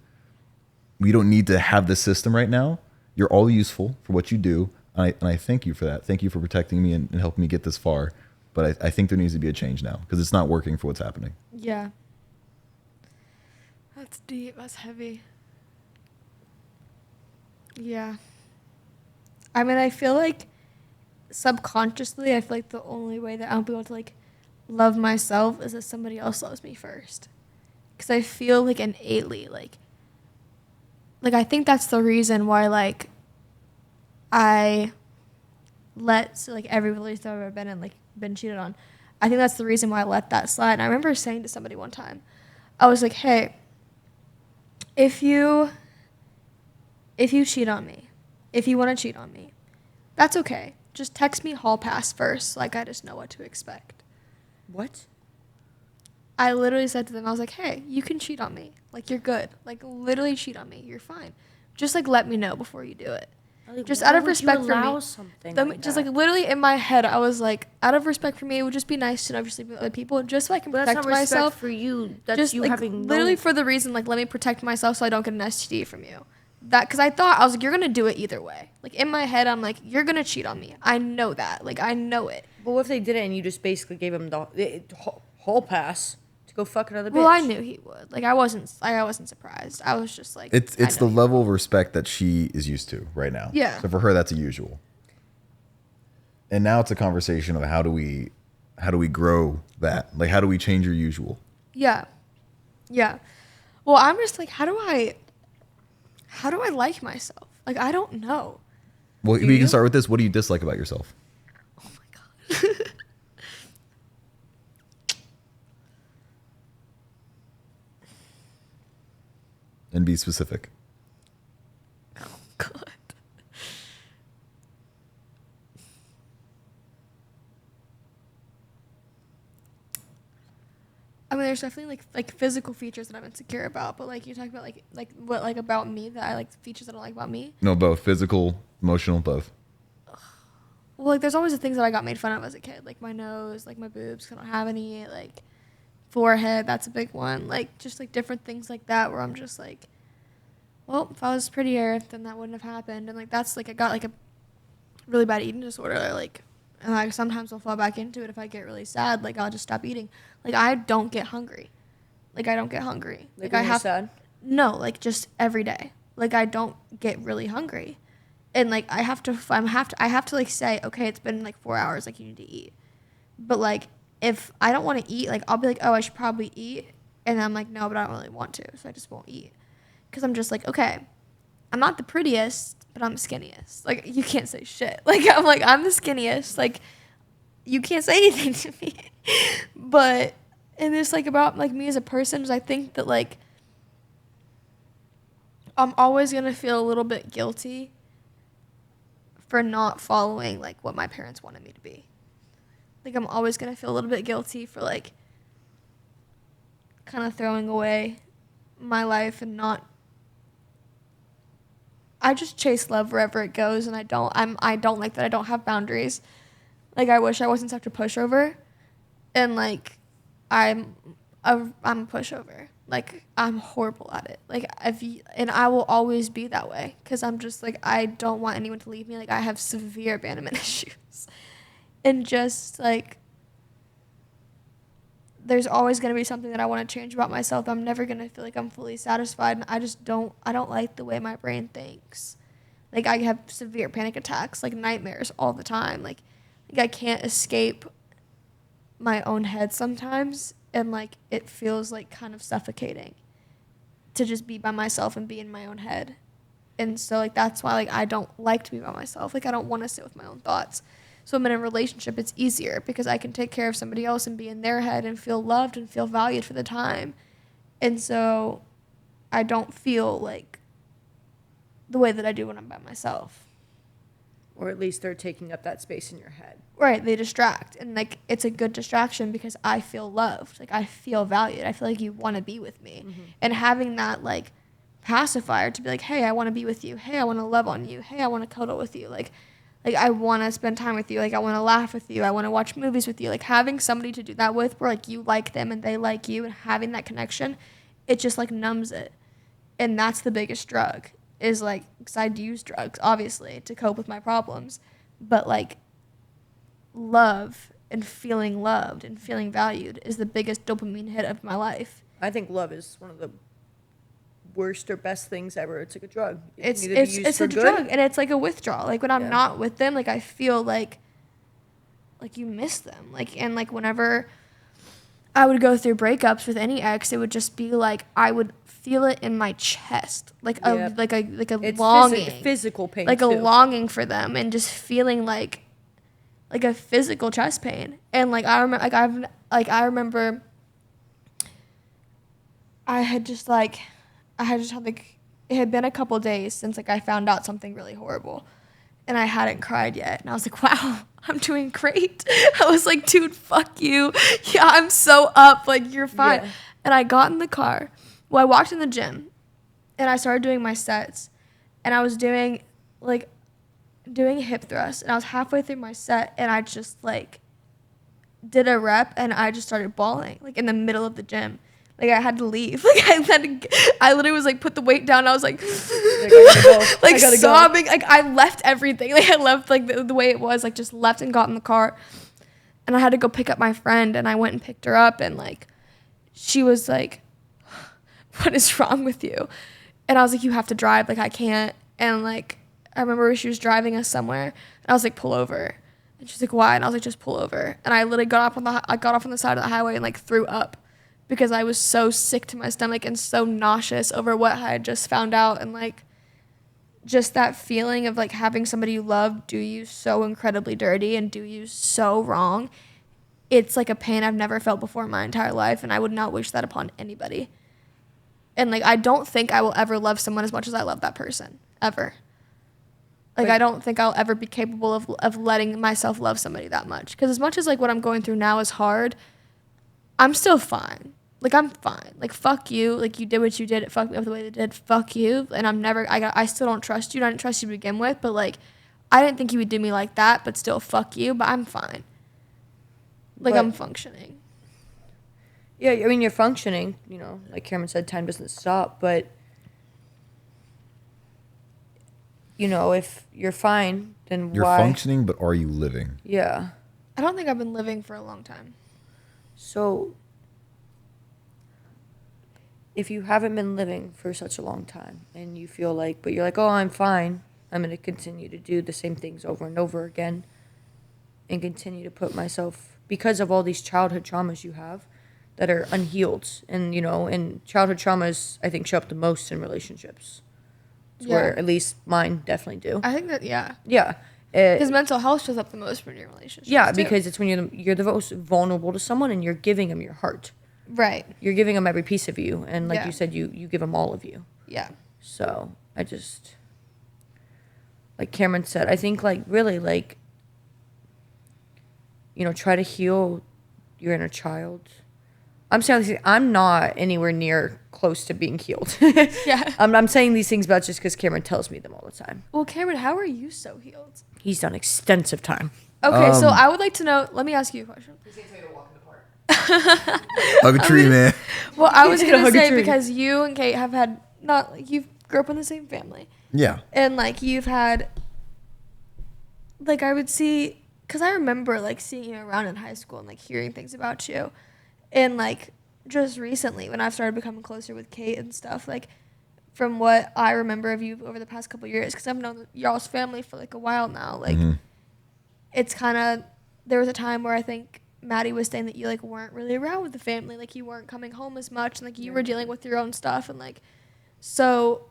need to have this system right now. You're all useful for what you do. And I thank you for that. Thank you for protecting me and helping me get this far. But I think there needs to be a change now because it's not working for what's happening. Yeah. That's deep. That's heavy. Yeah. I mean, I feel like subconsciously, I feel like the only way that I'll be able to like love myself is that somebody else loves me first. Because I feel like innately, like I think that's the reason why, like, I let, so, like, every relationship I've ever been in, like, been cheated on. I think that's the reason why I let that slide. And I remember saying to somebody one time, I was like, hey, if you cheat on me, if you want to cheat on me, that's okay. Just text me hall pass first, like I just know what to expect. What? I literally said to them, I was like, hey, you can cheat on me. Like, you're good. Like, literally cheat on me. You're fine. Just, like, let me know before you do it. Like, just why out of would respect you for allow me. Something Just, like, literally in my head, I was like, out of respect for me, it would just be nice to know you're sleeping with other people just so I can But protect that's not respect myself. for you. That's Just, you like, having literally no... for the reason, like, let me protect myself so I don't get an STD from you. Because I thought, I was like, you're going to do it either way. Like, in my head, I'm like, you're going to cheat on me. I know that. Like, I know it. But what if they did it and you just basically gave him the whole pass to go fuck another bitch? Well, I knew he would. Like, I wasn't surprised. I was just like, It's the level of respect that she is used to right now. Yeah. So for her, that's a usual. And now it's a conversation of how do we grow that? Like, how do we change your usual? Yeah. Yeah. Well, I'm just like, how do I like myself? Like, I don't know. Well, we can start with this. What do you dislike about yourself? Oh my God. And be specific. Oh God. I mean, there's definitely like physical features that I'm insecure about, but like you talk about like what like about me that I like features that I don't like about me. No, both. Physical, emotional, both. Well, like there's always the things that I got made fun of as a kid, like my nose, like my boobs, 'cause I don't have any, like forehead, that's a big one. Like just like different things like that where I'm just like, well, if I was prettier, then that wouldn't have happened. And like that's like I got like a really bad eating disorder, like, and like sometimes I'll fall back into it if I get really sad. Like I'll just stop eating. Like I don't get hungry. Like I don't get hungry. Like I when you're have sad? No, like just every day. Like I don't get really hungry, and like I have to like say, okay, it's been like 4 hours. Like you need to eat. But like if I don't want to eat, like I'll be like, oh, I should probably eat, and I'm like, no, but I don't really want to, so I just won't eat. Because I'm just like, okay, I'm not the prettiest, but I'm the skinniest. Like, you can't say shit. Like, I'm the skinniest. Like, you can't say anything to me. But, and it's, like, about, like, me as a person is I think that, like, I'm always going to feel a little bit guilty for not following, like, what my parents wanted me to be. Like, I'm always going to feel a little bit guilty for, like, kind of throwing away my life and not... I just chase love wherever it goes, and I don't like that I don't have boundaries. Like, I wish I wasn't such a pushover, and, like, I'm a pushover. Like, I'm horrible at it. Like, and I will always be that way, because I'm just, like, I don't want anyone to leave me. Like, I have severe abandonment issues. And just, like, there's always going to be something that I want to change about myself. I'm never going to feel like I'm fully satisfied. And I don't like the way my brain thinks. Like, I have severe panic attacks, like nightmares all the time. Like I can't escape my own head sometimes. And, like, it feels, like, kind of suffocating to just be by myself and be in my own head. And so, like, that's why, like, I don't like to be by myself. Like, I don't want to sit with my own thoughts. So when I'm in a relationship, it's easier because I can take care of somebody else and be in their head and feel loved and feel valued for the time. And so I don't feel like the way that I do when I'm by myself. Or at least they're taking up that space in your head. Right, they distract. And, like, it's a good distraction because I feel loved. Like, I feel valued. I feel like you want to be with me. Mm-hmm. And having that, like, pacifier to be like, hey, I want to be with you. Hey, I want to love on you. Hey, I want to cuddle with you. Like I want to spend time with you. Like, I want to laugh with you. I want to watch movies with you. Like, having somebody to do that with where, like, you like them and they like you and having that connection, it just, like, numbs it. And that's the biggest drug. Is like, because I'd use drugs, obviously, to cope with my problems. But, like, love and feeling loved and feeling valued is the biggest dopamine hit of my life. I think love is one of the worst or best things ever. It's like a drug. It's a drug, and it's like a withdrawal. Like, when I'm not with them, like, I feel like you miss them. Like, and, like, whenever I would go through breakups with any ex, it would just be like I would feel it in my chest, like a it's longing, physical pain, like too. a longing for them, and just feeling like a physical chest pain. And like I remember, I had just had like, it had been a couple days since like I found out something really horrible, and I hadn't cried yet, and I was like, wow, I'm doing great. I was like, dude, fuck you. Yeah, I'm so up. Like, you're fine. Yeah. And I got in the car. Well, I walked in the gym, and I started doing my sets, and I was doing hip thrusts, and I was halfway through my set, and I just, like, did a rep, and I just started bawling, like, in the middle of the gym. Like, I had to leave. Like, I literally was, like, put the weight down, and I was, like, like, sobbing. Go. Like, I left everything. Like, I left, like, the way it was, like, just left and got in the car, and I had to go pick up my friend, and I went and picked her up, and, like, she was, like, what is wrong with you? And I was like, you have to drive. Like, I can't. And, like, I remember she was driving us somewhere, and I was like, pull over. And she's like, why? And I was like, just pull over. And I literally got off on the side of the highway and, like, threw up because I was so sick to my stomach and so nauseous over what I had just found out. And, like, just that feeling of, like, having somebody you love do you so incredibly dirty and do you so wrong. It's, like, a pain I've never felt before in my entire life, and I would not wish that upon anybody. And, like, I don't think I will ever love someone as much as I love that person, ever. Like, I don't think I'll ever be capable of letting myself love somebody that much. Because as much as, like, what I'm going through now is hard, I'm still fine. Like, I'm fine. Like, fuck you. Like, you did what you did. It fucked me up the way they did. Fuck you. And I still don't trust you. I didn't trust you to begin with. But, like, I didn't think you would do me like that. But still, fuck you. But I'm fine. Like, I'm functioning. Yeah, I mean, you're functioning, you know, like Cameron said, time doesn't stop, but, you know, if you're fine, then you're functioning, but are you living? Yeah. I don't think I've been living for a long time. So, if you haven't been living for such a long time, and you feel like, but you're like, oh, I'm fine, I'm going to continue to do the same things over and over again, and continue to put myself, because of all these childhood traumas you have, that are unhealed. And, you know, and childhood traumas, I think, show up the most in relationships. Yeah. Where at least mine definitely do. I think that, yeah. Yeah. Because mental health shows up the most when you're in relationships. Yeah, because it's when you're the most vulnerable to someone and you're giving them your heart. Right. You're giving them every piece of you. And like you said, you give them all of you. Yeah. So I just, like Cameron said, I think, like, really, like, you know, try to heal your inner child. I'm saying I'm not anywhere near close to being healed. Yeah. I'm saying these things about just because Cameron tells me them all the time. Well, Cameron, how are you so healed? He's done extensive time. Okay, so I would like to know. Let me ask you a question. He's going to tell you to walk in the park. Hug a tree, man. Well, I was going to say, because you and Kate have had, you grew up in the same family. Yeah. And, like, you've had, like, I would see, because I remember, like, seeing you around in high school and, like, hearing things about you. And, like, just recently, when I've started becoming closer with Kate and stuff, like, from what I remember of you over the past couple of years, because I've known y'all's family for, like, a while now, like, it's kind of, there was a time where I think Maddie was saying that you, like, weren't really around with the family, like, you weren't coming home as much, and, like, you were dealing with your own stuff, and, like, so,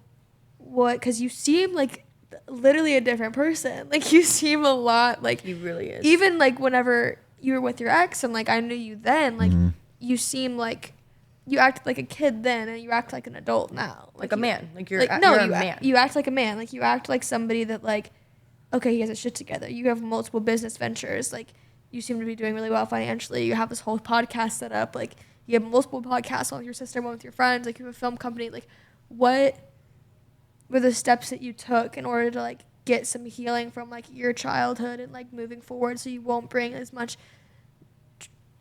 what, because you seem like literally a different person. Like, you seem a lot like He really is. even like whenever you were with your ex and like I knew you then, like you seem like you act like a kid then and you act like an adult now. Like a man. Like you're like you're no, a you man. you act like a man. Like you act like somebody that like, okay, he has his shit together. You have multiple business ventures. Like you seem to be doing really well financially. You have this whole podcast set up. Like you have multiple podcasts, one with your sister, one with your friends. Like you have a film company. Like what were the steps that you took in order to like get some healing from like your childhood and like moving forward so you won't bring as much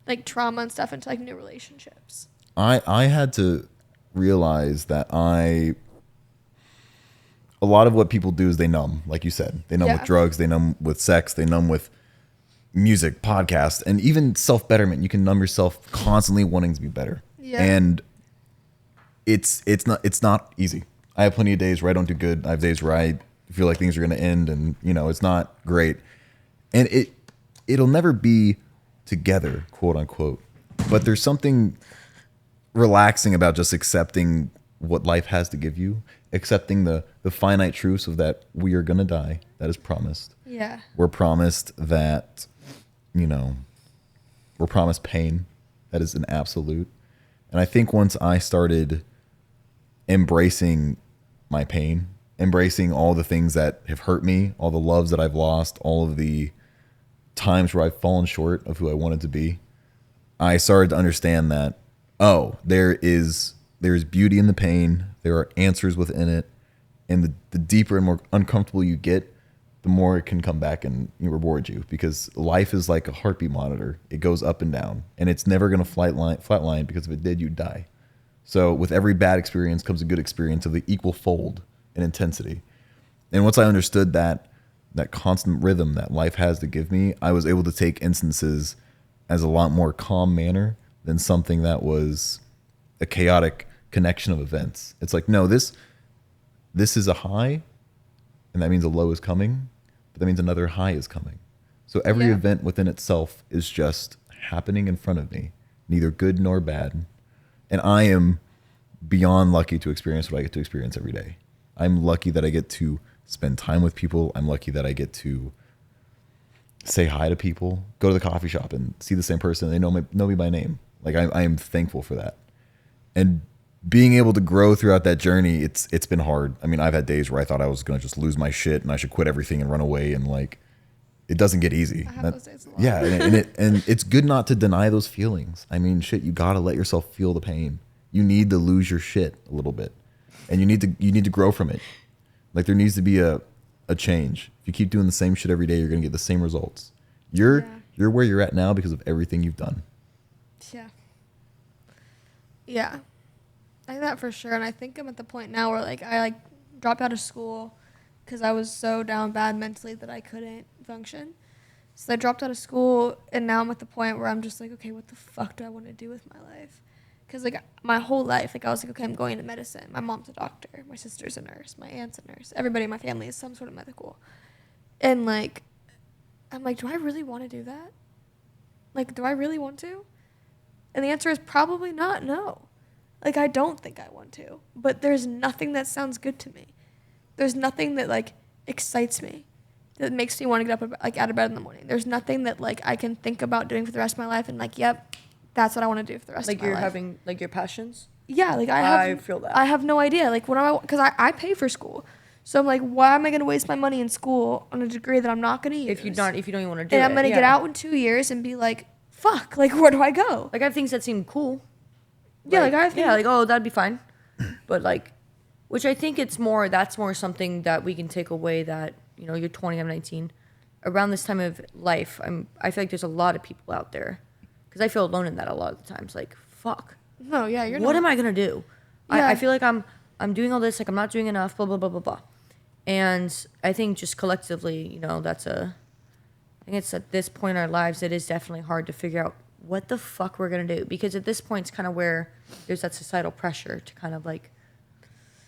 like trauma and stuff into like new relationships? I had to realize that a lot of what people do is they numb, like you said. They numb with drugs, they numb with sex, they numb with music, podcasts, and even self-betterment. You can numb yourself constantly wanting to be better. Yeah. And it's not easy. I have plenty of days where I don't do good. I have days where I feel like things are going to end and, you know, it's not great. And it'll never be together, quote unquote. But there's something relaxing about just accepting what life has to give you, accepting the finite truths of that we are going to die. That is promised. Yeah. We're promised that, you know, we're promised pain. That is an absolute. And I think once I started embracing my pain, embracing all the things that have hurt me, all the loves that I've lost, all of the times where I've fallen short of who I wanted to be, I started to understand that, oh, there's beauty in the pain. There are answers within it. And the deeper and more uncomfortable you get, the more it can come back and reward you, because life is like a heartbeat monitor. It goes up and down, and it's never going to flatline, because if it did, you'd die. So with every bad experience comes a good experience of the equal fold in intensity. And once I understood that constant rhythm that life has to give me, I was able to take instances as a lot more calm manner than something that was a chaotic connection of events. It's like, no, this is a high, and that means a low is coming, but that means another high is coming. So every event within itself is just happening in front of me, neither good nor bad. And I am beyond lucky to experience what I get to experience every day. I'm lucky that I get to spend time with people. I'm lucky that I get to say hi to people, go to the coffee shop and see the same person. They know me by name. Like I am thankful for that. And being able to grow throughout that journey, it's been hard. I mean, I've had days where I thought I was going to just lose my shit and I should quit everything and run away, and like, it doesn't get easy. I have those days a lot. Yeah, and it's good not to deny those feelings. I mean, shit, you gotta let yourself feel the pain. You need to lose your shit a little bit, and you need to grow from it. Like, there needs to be a change. If you keep doing the same shit every day, you're gonna get the same results. You're where you're at now because of everything you've done. Yeah, I think that for sure. And I think I'm at the point now where like I like dropped out of school because I was so down bad mentally that I couldn't function. So I dropped out of school, and now I'm at the point where I'm just like, okay, what the fuck do I want to do with my life? Because like my whole life, like I was like, okay, I'm going into medicine. My mom's a doctor. My sister's a nurse. My aunt's a nurse. Everybody in my family is some sort of medical. And like, I'm like, do I really want to do that? Like, do I really want to? And the answer is probably not, no. Like, I don't think I want to. But there's nothing that sounds good to me. There's nothing that, like, excites me, that makes me want to get up, like, out of bed in the morning. There's nothing that, like, I can think about doing for the rest of my life and, like, yep, that's what I want to do for the rest of my life. Like, you're having, like, your passions? Yeah, like, I feel that. I have no idea. Like, what am I, because I pay for school. So I'm like, why am I going to waste my money in school on a degree that I'm not going to use? If you don't even want to do it. And I'm going to get out in 2 years and be like, fuck, like, where do I go? Like, I have things that seem cool. Yeah, like I have yeah, like, oh, that'd be fine. But like, which I think that's more something that we can take away, that, you know, you're 20, I'm 19. Around this time of life, I feel like there's a lot of people out there, because I feel alone in that a lot of the times. Like, fuck. No, yeah, you're not. What am I going to do? Yeah. I feel like I'm doing all this, like I'm not doing enough, blah, blah, blah, blah, blah. And I think just collectively, you know, I think it's at this point in our lives, it is definitely hard to figure out what the fuck we're going to do. Because at this point, it's kind of where there's that societal pressure to kind of like,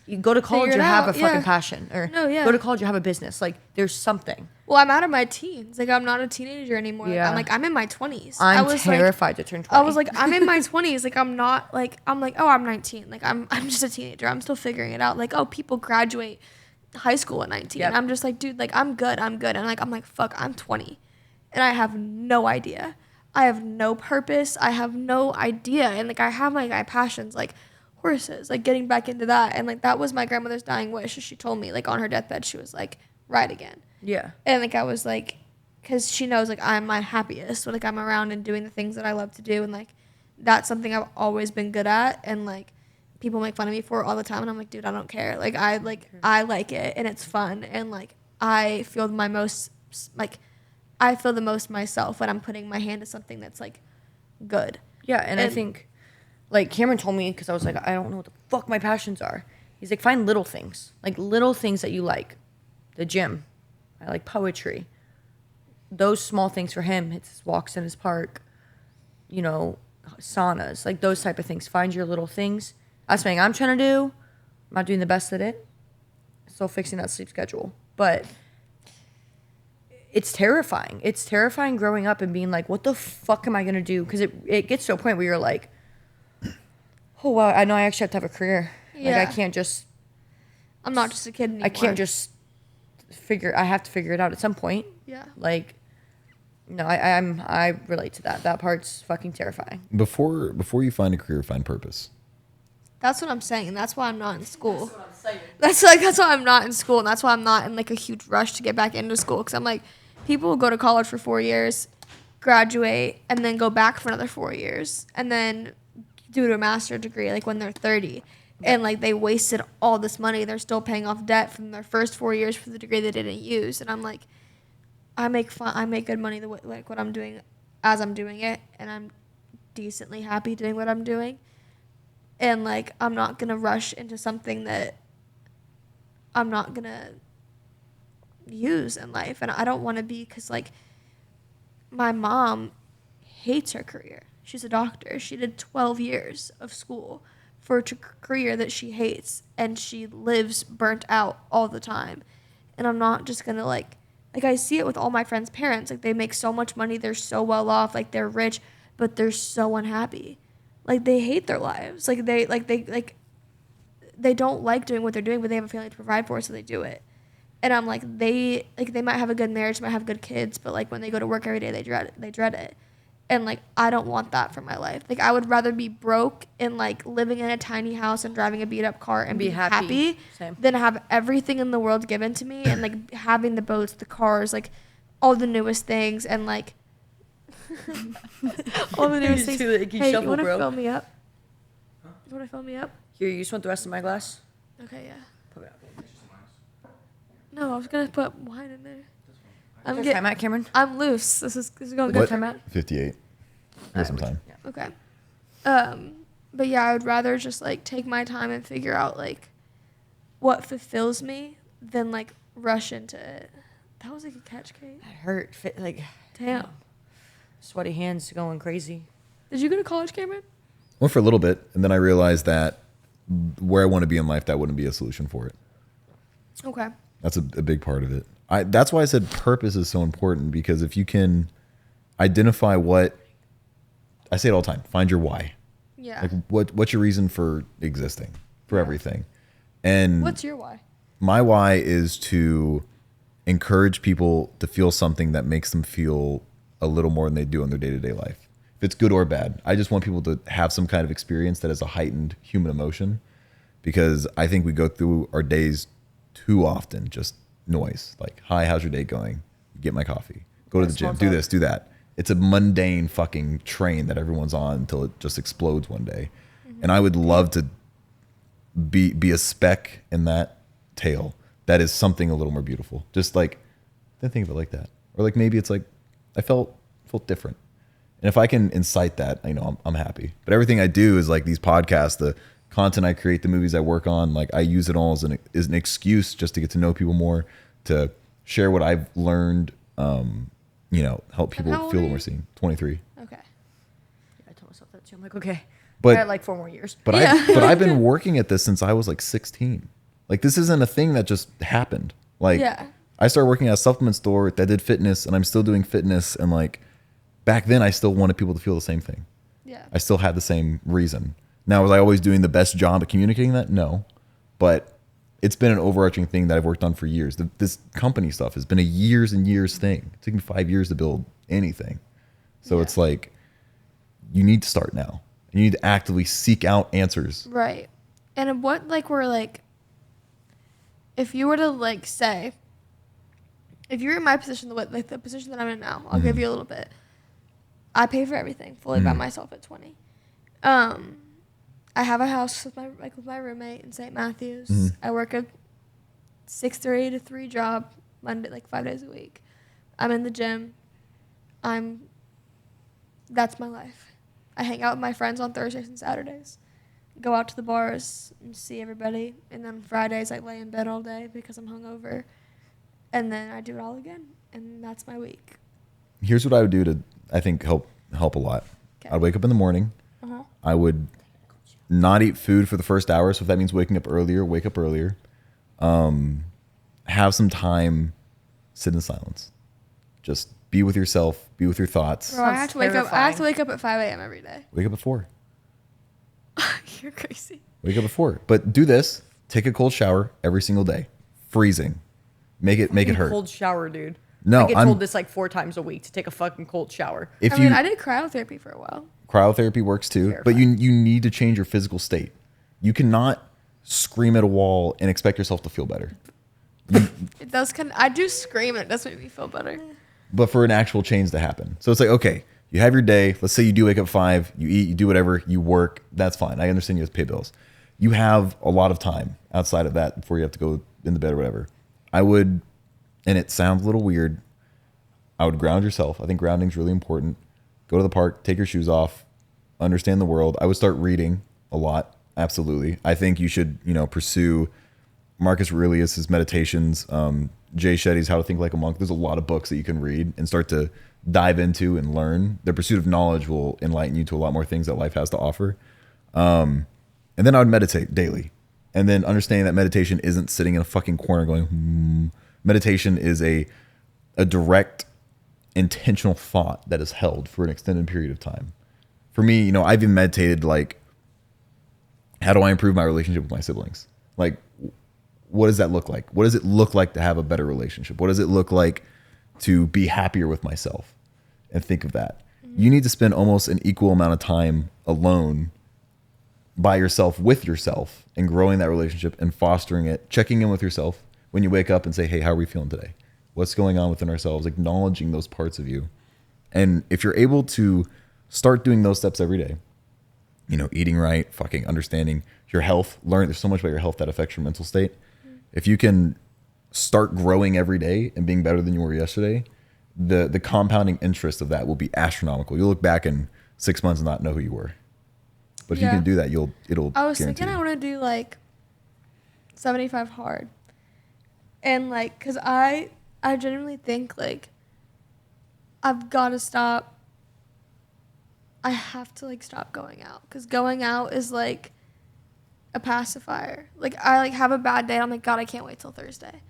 you go to college, you have a fucking passion. Or go to college, you have a business. Like, there's something. Well, I'm out of my teens. Like, I'm not a teenager anymore. Yeah. I'm in my 20s. I was terrified to turn 20. I was like, I'm in my 20s. Like, I'm like, oh, I'm 19. Like, I'm just a teenager. I'm still figuring it out. Like, oh, people graduate high school at 19. Yep. I'm just like, dude, like, I'm good. And like, I'm like, fuck, I'm 20. And I have no idea. I have no purpose. I have no idea. And like, I have my passions, like horses, like getting back into that. And like, that was my grandmother's dying wish. She told me, like, on her deathbed, she was like, ride again. Yeah. And like, I was like, because she knows, like, I'm my happiest when, like, I'm around and doing the things that I love to do. And like, that's something I've always been good at. And like, people make fun of me for it all the time, and I'm like, dude, I don't care. Like, I like it, and it's fun, and like, I feel the most myself when I'm putting my hand to something that's like good. Yeah, and I think, like, Cameron told me, because I was like, I don't know what the fuck my passions are. He's like, find little things that you like. The gym, I like poetry. Those small things for him, it's his walks in his park, you know, saunas, like those type of things. Find your little things. That's something I'm trying to do. I'm not doing the best at it. Still fixing that sleep schedule. But it's terrifying. It's terrifying growing up and being like, what the fuck am I going to do? Because it gets to a point where you're like, oh, wow, I know I actually have to have a career. Yeah. Like, I can't just... I'm not just a kid anymore. I can't just I have to figure it out at some point. Yeah. Like, no, I relate to that. That part's fucking terrifying. Before you find a career, find purpose. That's what I'm saying. That's why I'm not in school. That's what I'm saying. That's why I'm not in school, and that's why I'm not in like a huge rush to get back into school. Because I'm like, people go to college for 4 years, graduate, and then go back for another 4 years, and then do a master's degree like when they're 30, and like they wasted all this money. They're still paying off debt from their first 4 years for the degree they didn't use. And I'm like, I make good money like what I'm doing as I'm doing it, and I'm decently happy doing what I'm doing. And, like, I'm not going to rush into something that I'm not going to use in life. And I don't want to be, because, like, my mom hates her career. She's a doctor. She did 12 years of school for a career that she hates. And she lives burnt out all the time. And I'm not just going to, like, I see it with all my friends' parents. Like, they make so much money. They're so well off. Like, they're rich, but they're so unhappy. Like, they hate their lives. Like, they don't like doing what they're doing, but they have a family to provide for, so they do it. And I'm like, they might have a good marriage, might have good kids, but like when they go to work every day, they dread it. And like, I don't want that for my life. Like, I would rather be broke and like living in a tiny house and driving a beat up car and be happy than have everything in the world given to me and like having the boats, the cars, like all the newest things and like all the newest things. Hey, you want to fill me up? Huh? You want to fill me up? Here, you just want the rest of my glass? Okay, yeah. Put it up. No, I was gonna put wine in there. Time out, Cameron. I'm loose. This is going good. Time out. 58. There's some time. Yeah. Okay. But yeah, I would rather just like take my time and figure out like what fulfills me than like rush into it. That was like a catch, Kate. That hurt. Like, damn. Sweaty hands going crazy. Did you go to college, Cameron? Went for a little bit, and then I realized that where I want to be in life, that wouldn't be a solution for it. Okay. That's a big part of it. That's why I said purpose is so important, because if you can identify what, I say it all the time, find your why. Yeah. Like what's your reason for existing, for everything. And what's your why? My why is to encourage people to feel something that makes them feel a little more than they do in their day-to-day life. If it's good or bad, I just want people to have some kind of experience that is a heightened human emotion, because I think we go through our days too often just noise. Like, hi, how's your day going? Get my coffee. Go to the gym. Do this, do that. It's a mundane fucking train that everyone's on until it just explodes one day. Mm-hmm. And I would love to be a speck in that tail that is something a little more beautiful. Just like, didn't think of it like that. Or like maybe it's like I felt different. And if I can incite that, you know, I'm happy. But everything I do is like these podcasts, the content I create, the movies I work on, like I use it all as an excuse just to get to know people more, to share what I've learned, you know, help people feel what we're seeing. 23. Okay. Yeah, I told myself that too. I'm like, okay. But I had like 4 more years. But yeah. I've been working at this since I was like 16. Like, this isn't a thing that just happened. Like, yeah. I started working at a supplement store that did fitness, and I'm still doing fitness. And like, back then I still wanted people to feel the same thing. Yeah. I still had the same reason. Now, was I always doing the best job at communicating that? No. But it's been an overarching thing that I've worked on for years. This company stuff has been a years and years thing. It took me 5 years to build anything. So it's like, you need to start now. You need to actively seek out answers. Right. And what, like, we're like, if you were to, like, say, if you're in my position, like the position that I'm in now, I'll give you a little bit. I pay for everything fully by myself at 20. I have a house with my roommate in St. Matthews. I work a 6:30 to 3 job Monday, like 5 days a week. I'm in the gym. That's my life. I hang out with my friends on Thursdays and Saturdays. Go out to the bars and see everybody. And then Fridays I lay in bed all day because I'm hungover. And then I do it all again. And that's my week. Here's what I would do to, I think, help a lot. Okay. I'd wake up in the morning. I would not eat food for the first hour. So if that means waking up earlier, wake up earlier. Have some time, sit in silence. Just be with yourself, be with your thoughts. Bro, I have to wake up at 5 a.m. every day. Wake up at 4. You're crazy. Wake up at 4. But do this. Take a cold shower every single day. Freezing. Make it hurt. Cold shower, dude. No, I get told this like 4 times a week to take a fucking cold shower. If I did cryotherapy for a while. Cryotherapy works too, but you need to change your physical state. You cannot scream at a wall and expect yourself to feel better. It does I do scream and it does make me feel better. But for an actual change to happen. So it's like, okay, you have your day. Let's say you do wake up 5, you eat, you do whatever, you work. That's fine. I understand you have to pay bills. You have a lot of time outside of that before you have to go in the bed or whatever. I would, and it sounds a little weird, I would ground yourself. I think grounding is really important. Go to the park, take your shoes off, understand the world. I would start reading a lot. Absolutely. I think you should, pursue Marcus Aurelius's meditations, Jay Shetty's How to Think Like a Monk. There's a lot of books that you can read and start to dive into and learn. The pursuit of knowledge will enlighten you to a lot more things that life has to offer. And then I would meditate daily. And then understanding that meditation isn't sitting in a fucking corner going, Meditation is a direct, intentional thought that is held for an extended period of time. For me, I've even meditated like, how do I improve my relationship with my siblings? Like, what does that look like? What does it look like to have a better relationship? What does it look like to be happier with myself? And think of that. You need to spend almost an equal amount of time alone by yourself with yourself and growing that relationship and fostering it, checking in with yourself when you wake up and say, hey, how are we feeling today? What's going on within ourselves? Acknowledging those parts of you. And if you're able to start doing those steps every day, eating right, fucking understanding your health, there's so much about your health that affects your mental state. If you can start growing every day and being better than you were yesterday, the compounding interest of that will be astronomical. You'll look back in 6 months and not know who you were. But if you can do that, it'll I was guarantee. thinking I want to do like 75 hard. And like, cause I genuinely think like I've got to stop. I have to like stop going out, cause going out is like a pacifier. Like I like have a bad day. I'm like, God, I can't wait till Thursday.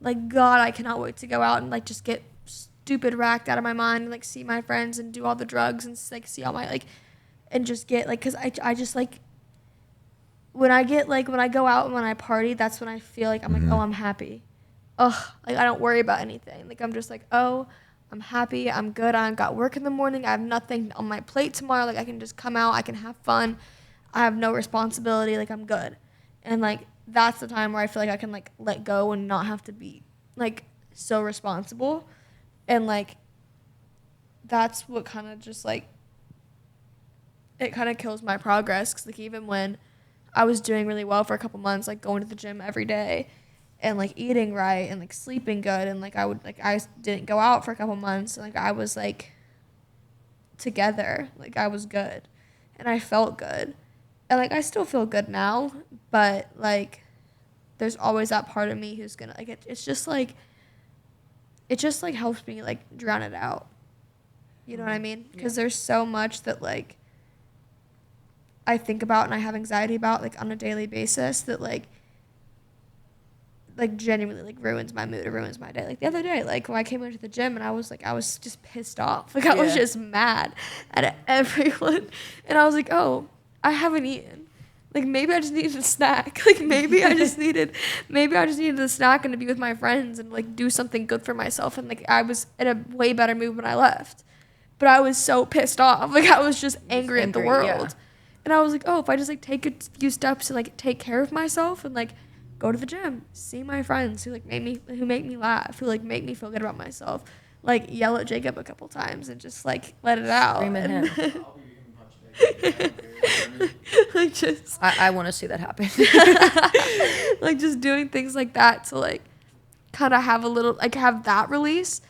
Like, God, I cannot wait to go out and like just get stupid racked out of my mind and like see my friends and do all the drugs and like see all my like, and just get like, cause I just like, when I go out and when I party, that's when I feel like I'm like, oh, I'm happy. Ugh, like I don't worry about anything. Like I'm just like, oh, I'm happy. I'm good. I got work in the morning. I have nothing on my plate tomorrow. Like I can just come out. I can have fun. I have no responsibility. Like I'm good. And like that's the time where I feel like I can like let go and not have to be like so responsible. And like that's what kind of just like it kind of kills my progress. Cause like even when I was doing really well for a couple months, like going to the gym every day and like eating right and like sleeping good, and like I didn't go out for a couple months, and like I was like together, like I was good and I felt good, and like I still feel good now, but like there's always that part of me who's gonna like it just helps me like drown it out, you know what I mean? Because there's so much that like I think about and I have anxiety about like on a daily basis that like genuinely like ruins my mood or ruins my day. Like the other day, like when I came into the gym and I was just pissed off. Like I was just mad at everyone. And I was like, oh, I haven't eaten. Like maybe I just needed a snack. Like maybe I just needed a snack and to be with my friends and like do something good for myself. And like I was in a way better mood when I left. But I was so pissed off. Like I was just angry at the world. Yeah. And I was like, oh, if I just like take a few steps and like take care of myself and like go to the gym, see my friends who like make me laugh, who like make me feel good about myself, like yell at Jacob a couple times and just like let it out. Scream at him. Like just I want to see that happen. like just doing things like that to like kind of have a little like have that release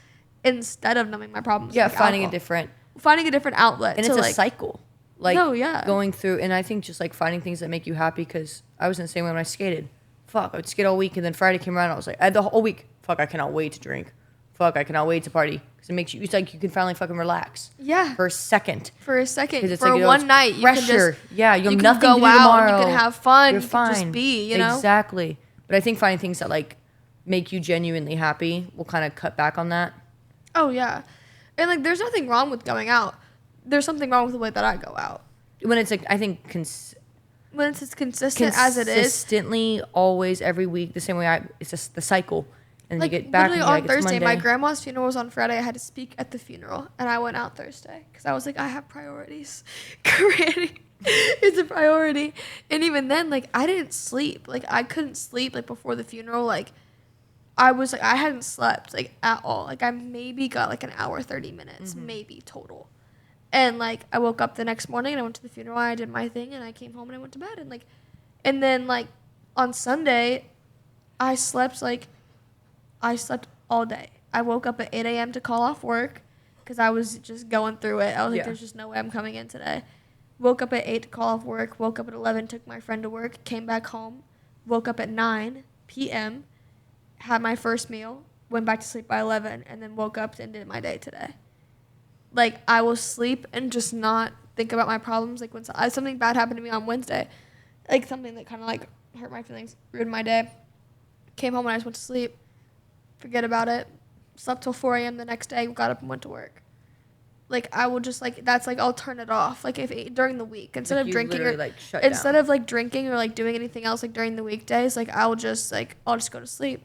instead of numbing my problems. Yeah, with finding alcohol. a different outlet. and to it's a like, cycle. Like No, yeah. going through, and I think just like finding things that make you happy, because I was in the same way when I skated. Fuck, I would skate all week, and then Friday came around, I was like, the whole week, fuck, I cannot wait to drink. Fuck, I cannot wait to party, because it makes you, it's like you can finally fucking relax. Yeah. For a second. For a second, 'Cause it's for like, you know, one it's night, you pressure. can just Yeah, you have can nothing go to do out tomorrow. and you can have fun. You're you fine. can just be, you know. Exactly. But I think finding things that like make you genuinely happy will kind of cut back on that. Oh yeah, and like there's nothing wrong with going out. There's something wrong with the way that I go out. When it's like, I think When it's as consistent as it is. consistently, always, every week, the same way it's just the cycle. And Like you get back and literally you're on like, it's Thursday, Monday. my grandma's funeral was on Friday. I had to speak at the funeral, and I went out Thursday because I was like, I have priorities. Granny is a priority, and even then, like I didn't sleep. Like I couldn't sleep like before the funeral. Like I was like I hadn't slept like at all. Like I maybe got like an hour 30 minutes maybe total. And like I woke up the next morning and I went to the funeral. I did my thing and I came home and I went to bed and then like on Sunday, I slept all day. I woke up at 8 a.m. to call off work because I was just going through it. I was like, Yeah. there's just no way I'm coming in today. Woke up at 8 to call off work. Woke up at 11, took my friend to work, came back home. Woke up at 9 p.m., had my first meal, went back to sleep by 11, and then woke up and did my day today. Like, I will sleep and just not think about my problems. Like, when something bad happened to me on Wednesday, like, something that kind of, like, hurt my feelings, ruined my day. Came home and I just went to sleep. Forget about it. Slept till 4 a.m. the next day, got up and went to work. Like, I will just, like, that's, like, I'll turn it off. Like, during the week, instead Like, of you drinking or, literally, like, shut down. instead of, like, drinking or, like, doing anything else, like, during the weekdays, like, I'll just go to sleep.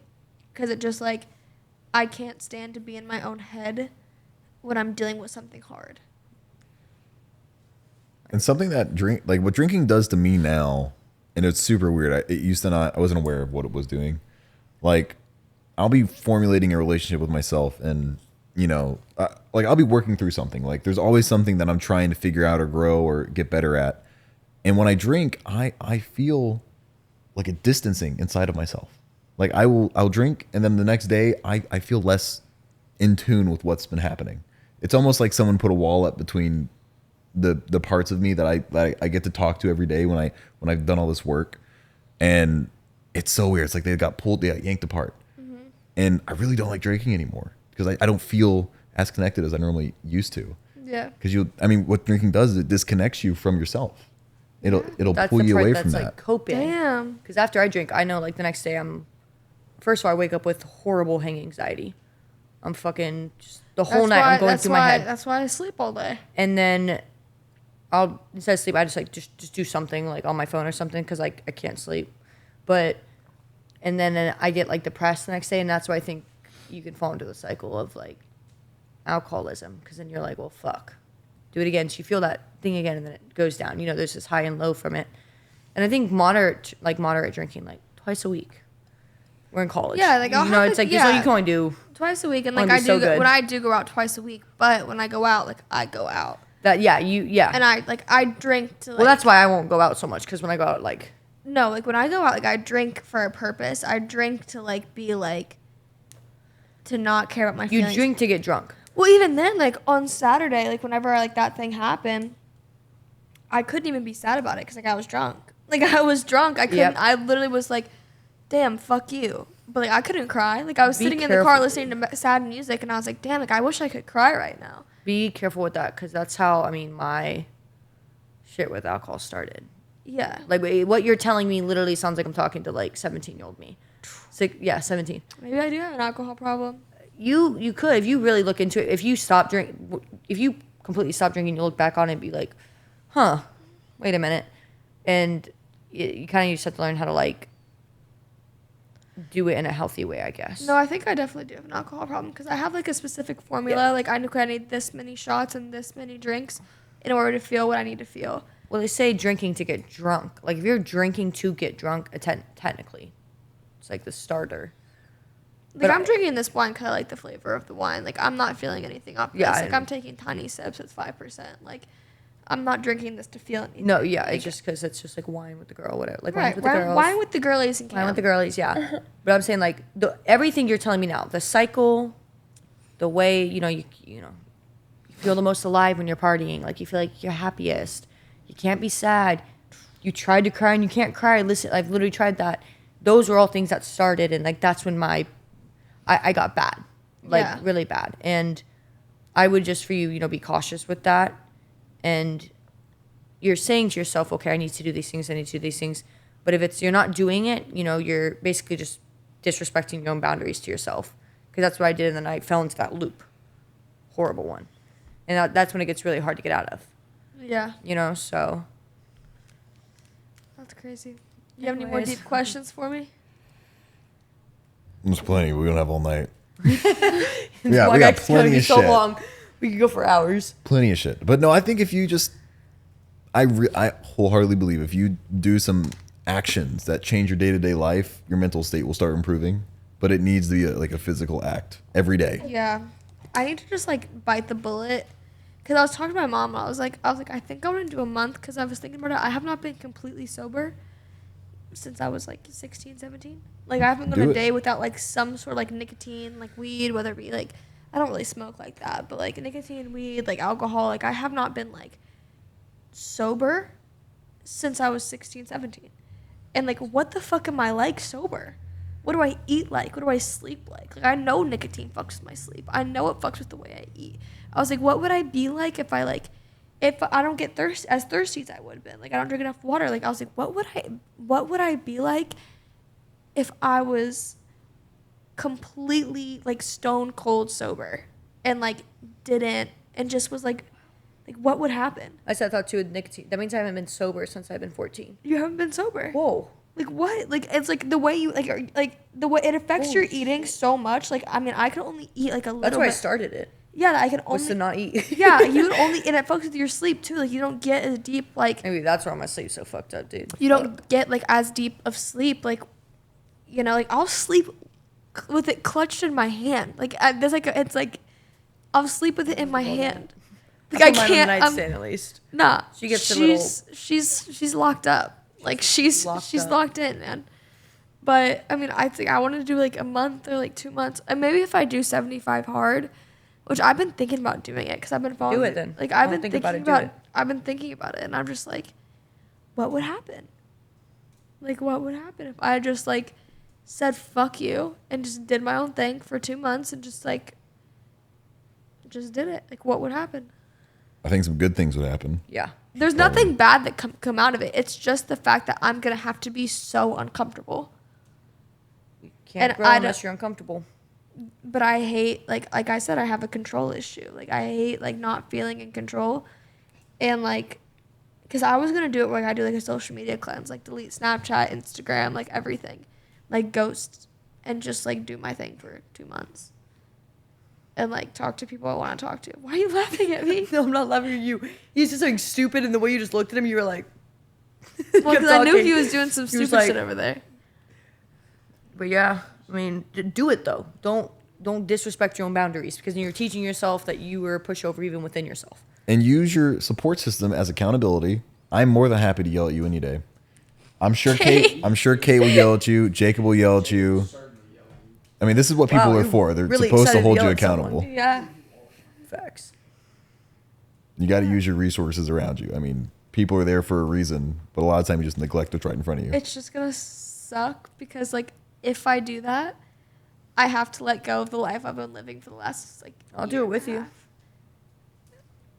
Because it just, like, I can't stand to be in my own head when I'm dealing with something hard. And something that what drinking does to me now, and it's super weird. I wasn't aware of what it was doing. Like, I'll be formulating a relationship with myself, and I'll be working through something. Like, there's always something that I'm trying to figure out or grow or get better at. And when I drink, I feel like a distancing inside of myself. Like, I'll drink, and then the next day I feel less in tune with what's been happening. It's almost like someone put a wall up between the parts of me that I get to talk to every day when I've done all this work. And it's so weird. It's like they got yanked apart. Mm-hmm. And I really don't like drinking anymore because I don't feel as connected as I normally used to. Yeah. Because what drinking does is it disconnects you from yourself. It'll That's pull the you part away that's from like that. coping. Damn. Because after I drink, I know like the next day first of all, I wake up with horrible hang anxiety. I'm fucking just the whole night I'm going through my head. That's why I sleep all day. And then I'll, instead of sleep, I just like just do something like on my phone or something because like I can't sleep. And then I get like depressed the next day, and that's why I think you can fall into the cycle of like alcoholism, because then you're like, well, fuck, do it again. So you feel that thing again, and then it goes down. There's this high and low from it. And I think moderate drinking, like twice a week. We're in college. Yeah, like I'll have it's like this is what you can only do. Twice a week, and Wanna like be so good. when I do go out twice a week, but when I go out, like I go out. And I drink to like. Well, that's why I won't go out so much, because when I go out, like. No, like when I go out, like I drink for a purpose. I drink to like be like. To not care about my feelings. You drink to get drunk. Well, even then, like on Saturday, like whenever like that thing happened, I couldn't even be sad about it because like I was drunk. Like I was drunk. I couldn't. Yep. I literally was like, "Damn, fuck you." But like I couldn't cry. Like I was Be sitting in the car listening to sad music, and I was like, "Damn, like I wish I could cry right now." Be careful with that, because that's how my shit with alcohol started. Yeah. Like what you're telling me literally sounds like I'm talking to like 17-year-old me. 17. Maybe I do have an alcohol problem. You could, if you really look into it. If you completely stop drinking, you look back on it and be like, huh, wait a minute. And you kind of just have to learn how to like do it in a healthy way, I guess. No, I think I definitely do have an alcohol problem because I have like a specific formula. Yeah. Like I know I need this many shots and this many drinks in order to feel what I need to feel. Well, they say drinking to get drunk. Like if you're drinking to get drunk, technically, it's like the starter. Like But I'm drinking this wine because I like the flavor of the wine. Like I'm not feeling anything off Yeah, this. I Like know. I'm taking tiny sips. It's 5%. Like I'm not drinking this to feel anything. No, yeah, it's Like, just because it's just like wine with the girl, whatever. Like right. wine with the girls. Wine with the girlies and Wine with the Cam. girlies, yeah. But I'm saying like everything you're telling me now, the cycle, the way you feel the most alive when you're partying. Like you feel like you're happiest. You can't be sad. You tried to cry and you can't cry. Listen, I've literally tried that. Those were all things that started, and like that's when I got bad, like Yeah. really bad. And I would just for you, be cautious with that. And you're saying to yourself, okay, I need to do these things. I need to do these things. But if you're not doing it, you're basically just disrespecting your own boundaries to yourself. Because that's what I did, and then I fell into that loop. Horrible one. And that's when it gets really hard to get out of. Yeah. So. That's crazy. You have any more Anyways. deep questions for me? There's plenty. We don't have all night. Yeah, we got plenty of so shit. long. We could go for hours. Plenty of shit. But no, I think if you just, I wholeheartedly believe if you do some actions that change your day-to-day life, your mental state will start improving. But it needs to be like a physical act every day. Yeah. I need to just like bite the bullet. Because I was talking to my mom. And I was like, I think I want to do a month because I was thinking about it. I have not been completely sober since I was like 16, 17. Like I haven't gone Do a it. day without like some sort of like nicotine, like weed, whether it be like, I don't really smoke like that, but like nicotine, weed, like alcohol. Like I have not been like sober since I was 16, 17. And like, what the fuck am I like sober? What do I eat like? What do I sleep like? Like I know nicotine fucks with my sleep. I know it fucks with the way I eat. I was like, what would I be like if I don't get as thirsty as I would have been? Like I don't drink enough water. Like I was like, what would I be like if I was completely like stone cold sober and like didn't and just was like what would happen? I said thought too with nicotine. That means I haven't been sober since I've been 14. You haven't been sober. Whoa. Like what? Like it's like the way you like the way it affects your eating so much. Like I mean, I could only eat like a little. That's why I bit. started it. Yeah, I can Was only. to not eat. Yeah, you can only, and it fucks with your sleep too. Like you don't get as deep like Maybe that's why my sleep's so fucked up, dude. you don't get like as deep of sleep. Like like I'll sleep with it clutched in my hand. Like there's like it's like I'll sleep with it in my hand. Like I Mine on the can't. nightstand at least. Nah, She gets a little- she's locked up. Like she's Locked up. locked in, man. But I mean, I think I want to do like a month or like 2 months, and maybe if I do 75 hard, which I've been thinking about doing it because I've been following. Do it then. Like I've Don't been think thinking about it, do about. it. I've been thinking about it, and I'm just like, what would happen? Like, what would happen if I just like said fuck you and just did my own thing for 2 months and just did it? Like, what would happen? I think some good things would happen. Yeah. There's nothing bad that come out of it. It's just the fact that I'm gonna have to be so uncomfortable. Can't And grow I unless don't- you're uncomfortable. But I hate like I said, I have a control issue. Like I hate like not feeling in control, and like, cause I was gonna do it where I do like a social media cleanse, like delete Snapchat, Instagram, like everything, like ghost, and just like do my thing for 2 months, and like talk to people I want to talk to. Why are you laughing at me? No, I'm not laughing at you. He's just like stupid, and the way you just looked at him, you were like. Well, kept because I knew talking. he was doing some He was stupid like- shit over there. But yeah, I mean, do it though. Don't disrespect your own boundaries because then you're teaching yourself that you were a pushover even within yourself. And use your support system as accountability. I'm more than happy to yell at you any day. I'm sure Kate will yell at you. Jacob will yell at you. I mean, this is what people Wow, are you're for. They're really supposed to excited to hold yell you at someone. accountable. Yeah. Facts. You got to use your resources around you. I mean, people are there for a reason, but a lot of times you just neglect what's right in front of you. It's just gonna suck because like if I do that, I have to let go of the life I've been living for the last like. I'll do year it and with a you. half.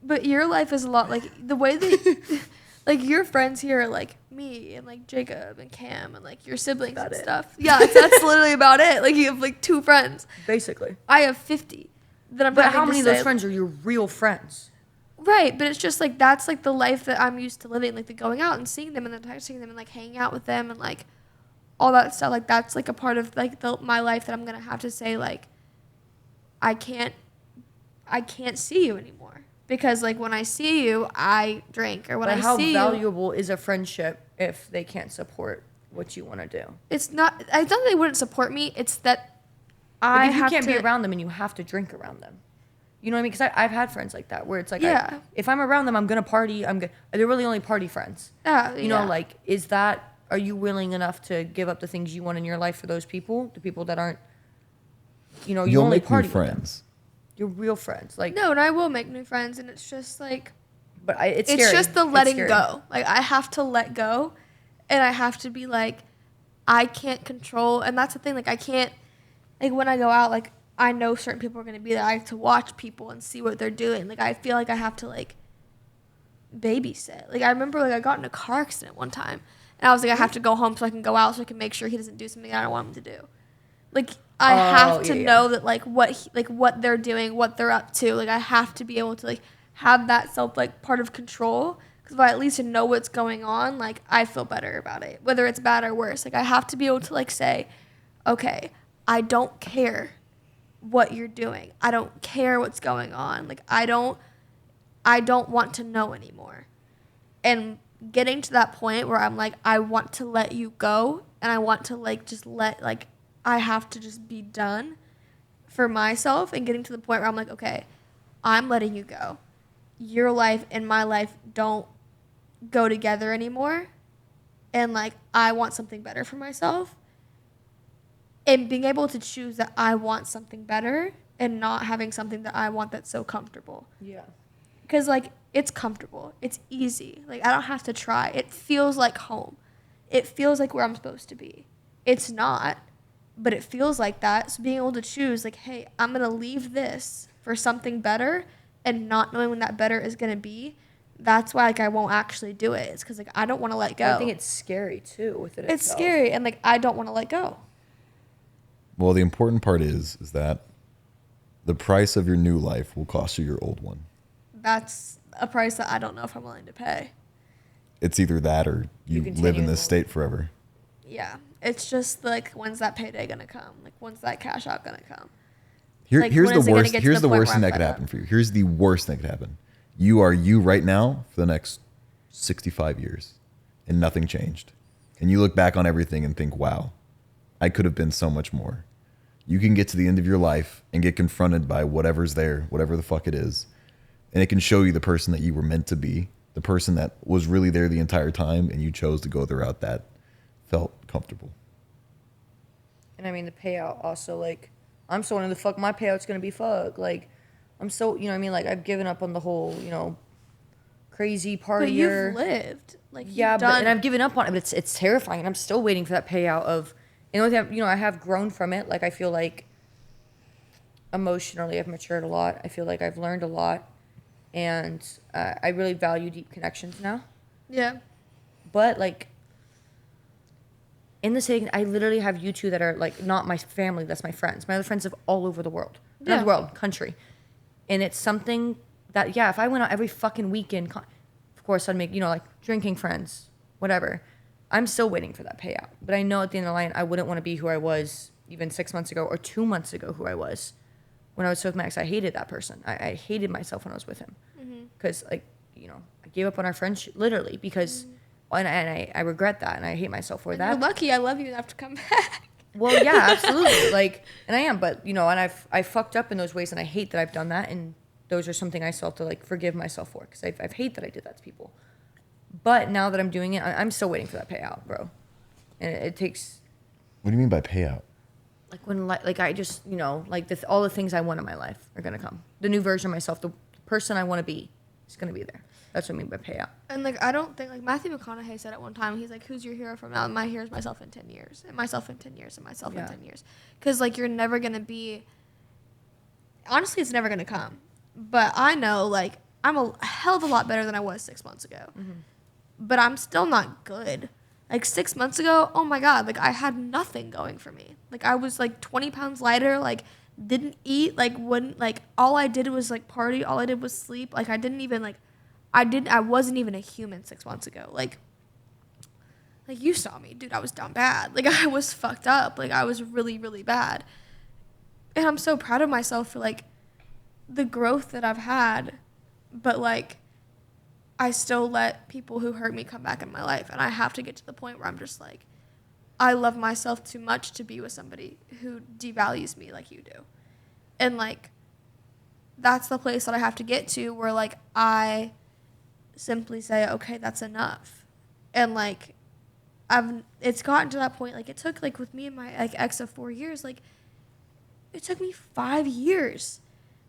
But your life is a lot like the way that, like your friends here are like me and like Jacob and Cam and like your siblings About and it. stuff. Yeah, that's literally about it. Like you have like 2 friends. Basically. I have 50. That I'm But having how to many of those say, friends are your real friends? Right, but it's just like that's like the life that I'm used to living, like the going out and seeing them and then texting them and like hanging out with them and like all that stuff. Like that's like a part of like my life that I'm gonna have to say like I can't see you anymore because like when I see you, I drink or when But I how see valuable is a friendship if they can't support what you want to do? it's not. I don't think they wouldn't support me. It's that Like I if you have can't to be around them and you have to drink around them. You know what I mean? Because I've had friends like that where it's like, Yeah. if I'm around them, I'm going to party. They're really only party friends. You know, like, are you willing enough to give up the things you want in your life for those people? The people that aren't, you know, you You'll only make party new with them. friends. You're real friends. Like, no, and I will make new friends, and it's just like but it's it's scary. just the It's letting scary. go. Like I have to let go, and I have to be like, I can't control, and that's the thing. Like I can't, like when I go out, like I know certain people are gonna be there. I have to watch people and see what they're doing. Like I feel like I have to like babysit. Like I remember like I got in a car accident one time, and I was like I have to go home so I can go out so I can make sure he doesn't do something I don't want him to do. Like I have to know that like what they're doing, what they're up to. Like I have to be able to like have that self like part of control because if I at least know what's going on, like I feel better about it, whether it's bad or worse. Like I have to be able to like say, okay, I don't care what you're doing. I don't care what's going on. Like I don't want to know anymore. And getting to that point where I'm like I want to let you go and I want to like just let like I have to just be done for myself and getting to the point where I'm like, okay, I'm letting you go. Your life and my life don't go together anymore. And like, I want something better for myself. And being able to choose that I want something better and not having something that I want that's so comfortable. Yeah. Because like, it's comfortable. It's easy. Like, I don't have to try. It feels like home. It feels like where I'm supposed to be. It's not. But it feels like that. So being able to choose, like, hey, I'm going to leave this for something better and not knowing when that better is going to be, that's why, like, I won't actually do it. It's because, like, I don't want to let go. I think it's scary, too, with it It's itself. scary, and, like, I don't want to let go. Well, the important part is that the price of your new life will cost you your old one. That's a price that I don't know if I'm willing to pay. It's either that or you continue live in this to- state forever. Yeah. It's just, like, when's that payday going to come? Like, when's that cash out going to come? Like, Here's when the is it gonna worst. get to Here's the the point worst where thing I'm that could fed happen up? for you. Here's the worst thing that could happen. You are you right now for the next 65 years, and nothing changed. And you look back on everything and think, "Wow, I could have been so much more." You can get to the end of your life and get confronted by whatever's there, whatever the fuck it is, and it can show you the person that you were meant to be, the person that was really there the entire time, and you chose to go the route that felt comfortable. And I mean, the payout also, like, I'm so wondering the fuck my payout's gonna be fuck. Like, I'm so, you know what I mean? Like, I've given up on the whole, you know, crazy partier. But you've lived. Like, Yeah, you've but done. and I've given up on it. But it's terrifying. And I'm still waiting for that payout of, you know, I have grown from it. Like, I feel like emotionally I've matured a lot. I feel like I've learned a lot. And I really value deep connections now. Yeah. But, like, in the city, I literally have you two that are, like, not my family. That's my friends. My other friends live all over the world. Not Yeah. the world, country. And it's something that, yeah, if I went out every fucking weekend, of course I'd make, you know, like, drinking friends, whatever. I'm still waiting for that payout. But I know at the end of the line, I wouldn't want to be who I was even 6 months ago or 2 months ago who I was. When I was with Max, I hated that person. I hated myself when I was with him. Because, like, you know, I gave up on our friendship, literally, because, and I regret that, and I hate myself for that. You're lucky I love you enough to come back. Well, yeah, absolutely. Like, and I am, but, you know, and I fucked up in those ways, and I hate that I've done that, and those are something I still have to, like, forgive myself for, because I hate that I did that to people. But now that I'm doing it, I'm still waiting for that payout, bro. And it takes... What do you mean by payout? Like, when, like, I just, you know, like, all the things I want in my life are going to come. The new version of myself, the person I want to be is going to be there. That's what I mean by payout. And, like, I don't think, like, Matthew McConaughey said at one time, he's like, who's your hero from now? My hero is myself in 10 years, and myself in 10 years, and myself in 10 years. Because, like, you're never going to be, honestly, it's never going to come. But I know, like, I'm a hell of a lot better than I was 6 months ago. But I'm still not good. Like, 6 months ago, oh, my God, like, I had nothing going for me. Like, I was, like, 20 pounds lighter, like, didn't eat, like wouldn't, like all I did was like party, all I did was sleep. Like I didn't even like I wasn't even a human 6 months ago. Like you saw me, dude, I was down bad. Like I was fucked up. Like I was really, really bad. And I'm so proud of myself for like the growth that I've had, but like I still let people who hurt me come back in my life, and I have to get to the point where I'm just like, I love myself too much to be with somebody who devalues me like you do. And like that's the place that I have to get to where like I simply say, okay, that's enough. And like it's gotten to that point, like it took like with me and my like ex of 4 years, like it took me 5 years,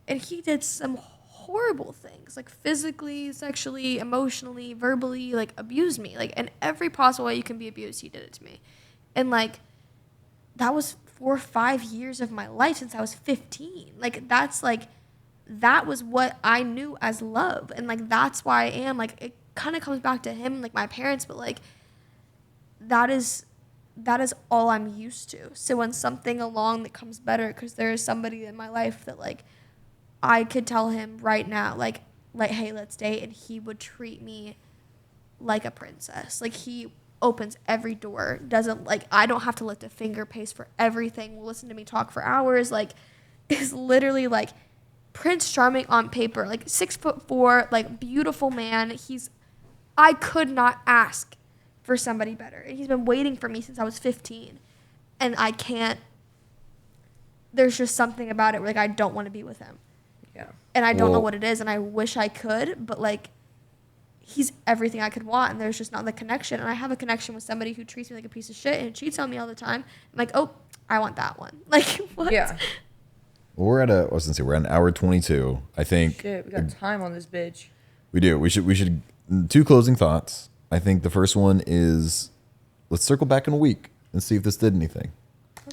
and he did some horrible things, like physically, sexually, emotionally, verbally, like abused me, like in every possible way you can be abused, he did it to me. And like that was 4 or 5 years of my life since I was 15. Like that's like that was what I knew as love, and like that's why I am like, it kind of comes back to him, like my parents, but like that is all I'm used to. So when something along that comes better, because there is somebody in my life that like I could tell him right now, like hey, let's date, and he would treat me like a princess. Like he opens every door, doesn't like, I don't have to lift a finger, pays for everything, will listen to me talk for hours, like is literally like Prince Charming on paper, like 6'4", like beautiful man. I could not ask for somebody better, and he's been waiting for me since I was 15, and I can't, there's just something about it where like I don't want to be with him. Yeah. And I don't know what it is, and I wish I could, but like he's everything I could want, and there's just not the connection. And I have a connection with somebody who treats me like a piece of shit and cheats on me all the time. I'm like, oh, I want that one. Like what? Yeah. Well, we're at an hour 22. I think Shit, we got time on this bitch. we do. We should 2 closing thoughts. I think the first one is, let's circle back in a week and see if this did anything.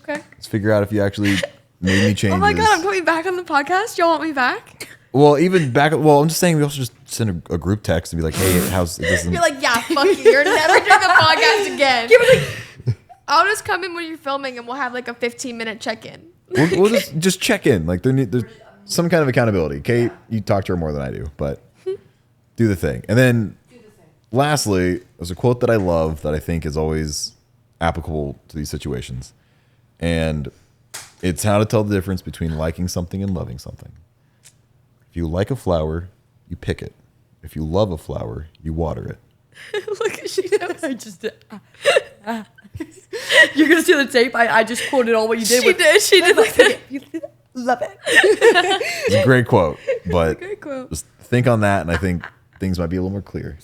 Okay. Let's figure out if you actually made any changes. Oh my God, I'm coming back on the podcast. Y'all want me back? Well, even back. Well, I'm just saying we also just send a group text and be like, hey, how's this? You're like, yeah, fuck you. You're never doing the podcast again. I'll just come in when you're filming, and we'll have like a 15-minute check-in. We'll just check in. Like there's some kind of accountability. Kate, you talk to her more than I do, but do the thing. And then lastly, there's a quote that I love that I think is always applicable to these situations. And it's how to tell the difference between liking something and loving something. If you like a flower, you pick it. If you love a flower, you water it. Look at she knows. I just did. You're gonna see the tape. I just quoted all what you did. She did like that. You love it. It's a great quote, but Great quote. just think on that, and I think things might be a little more clear.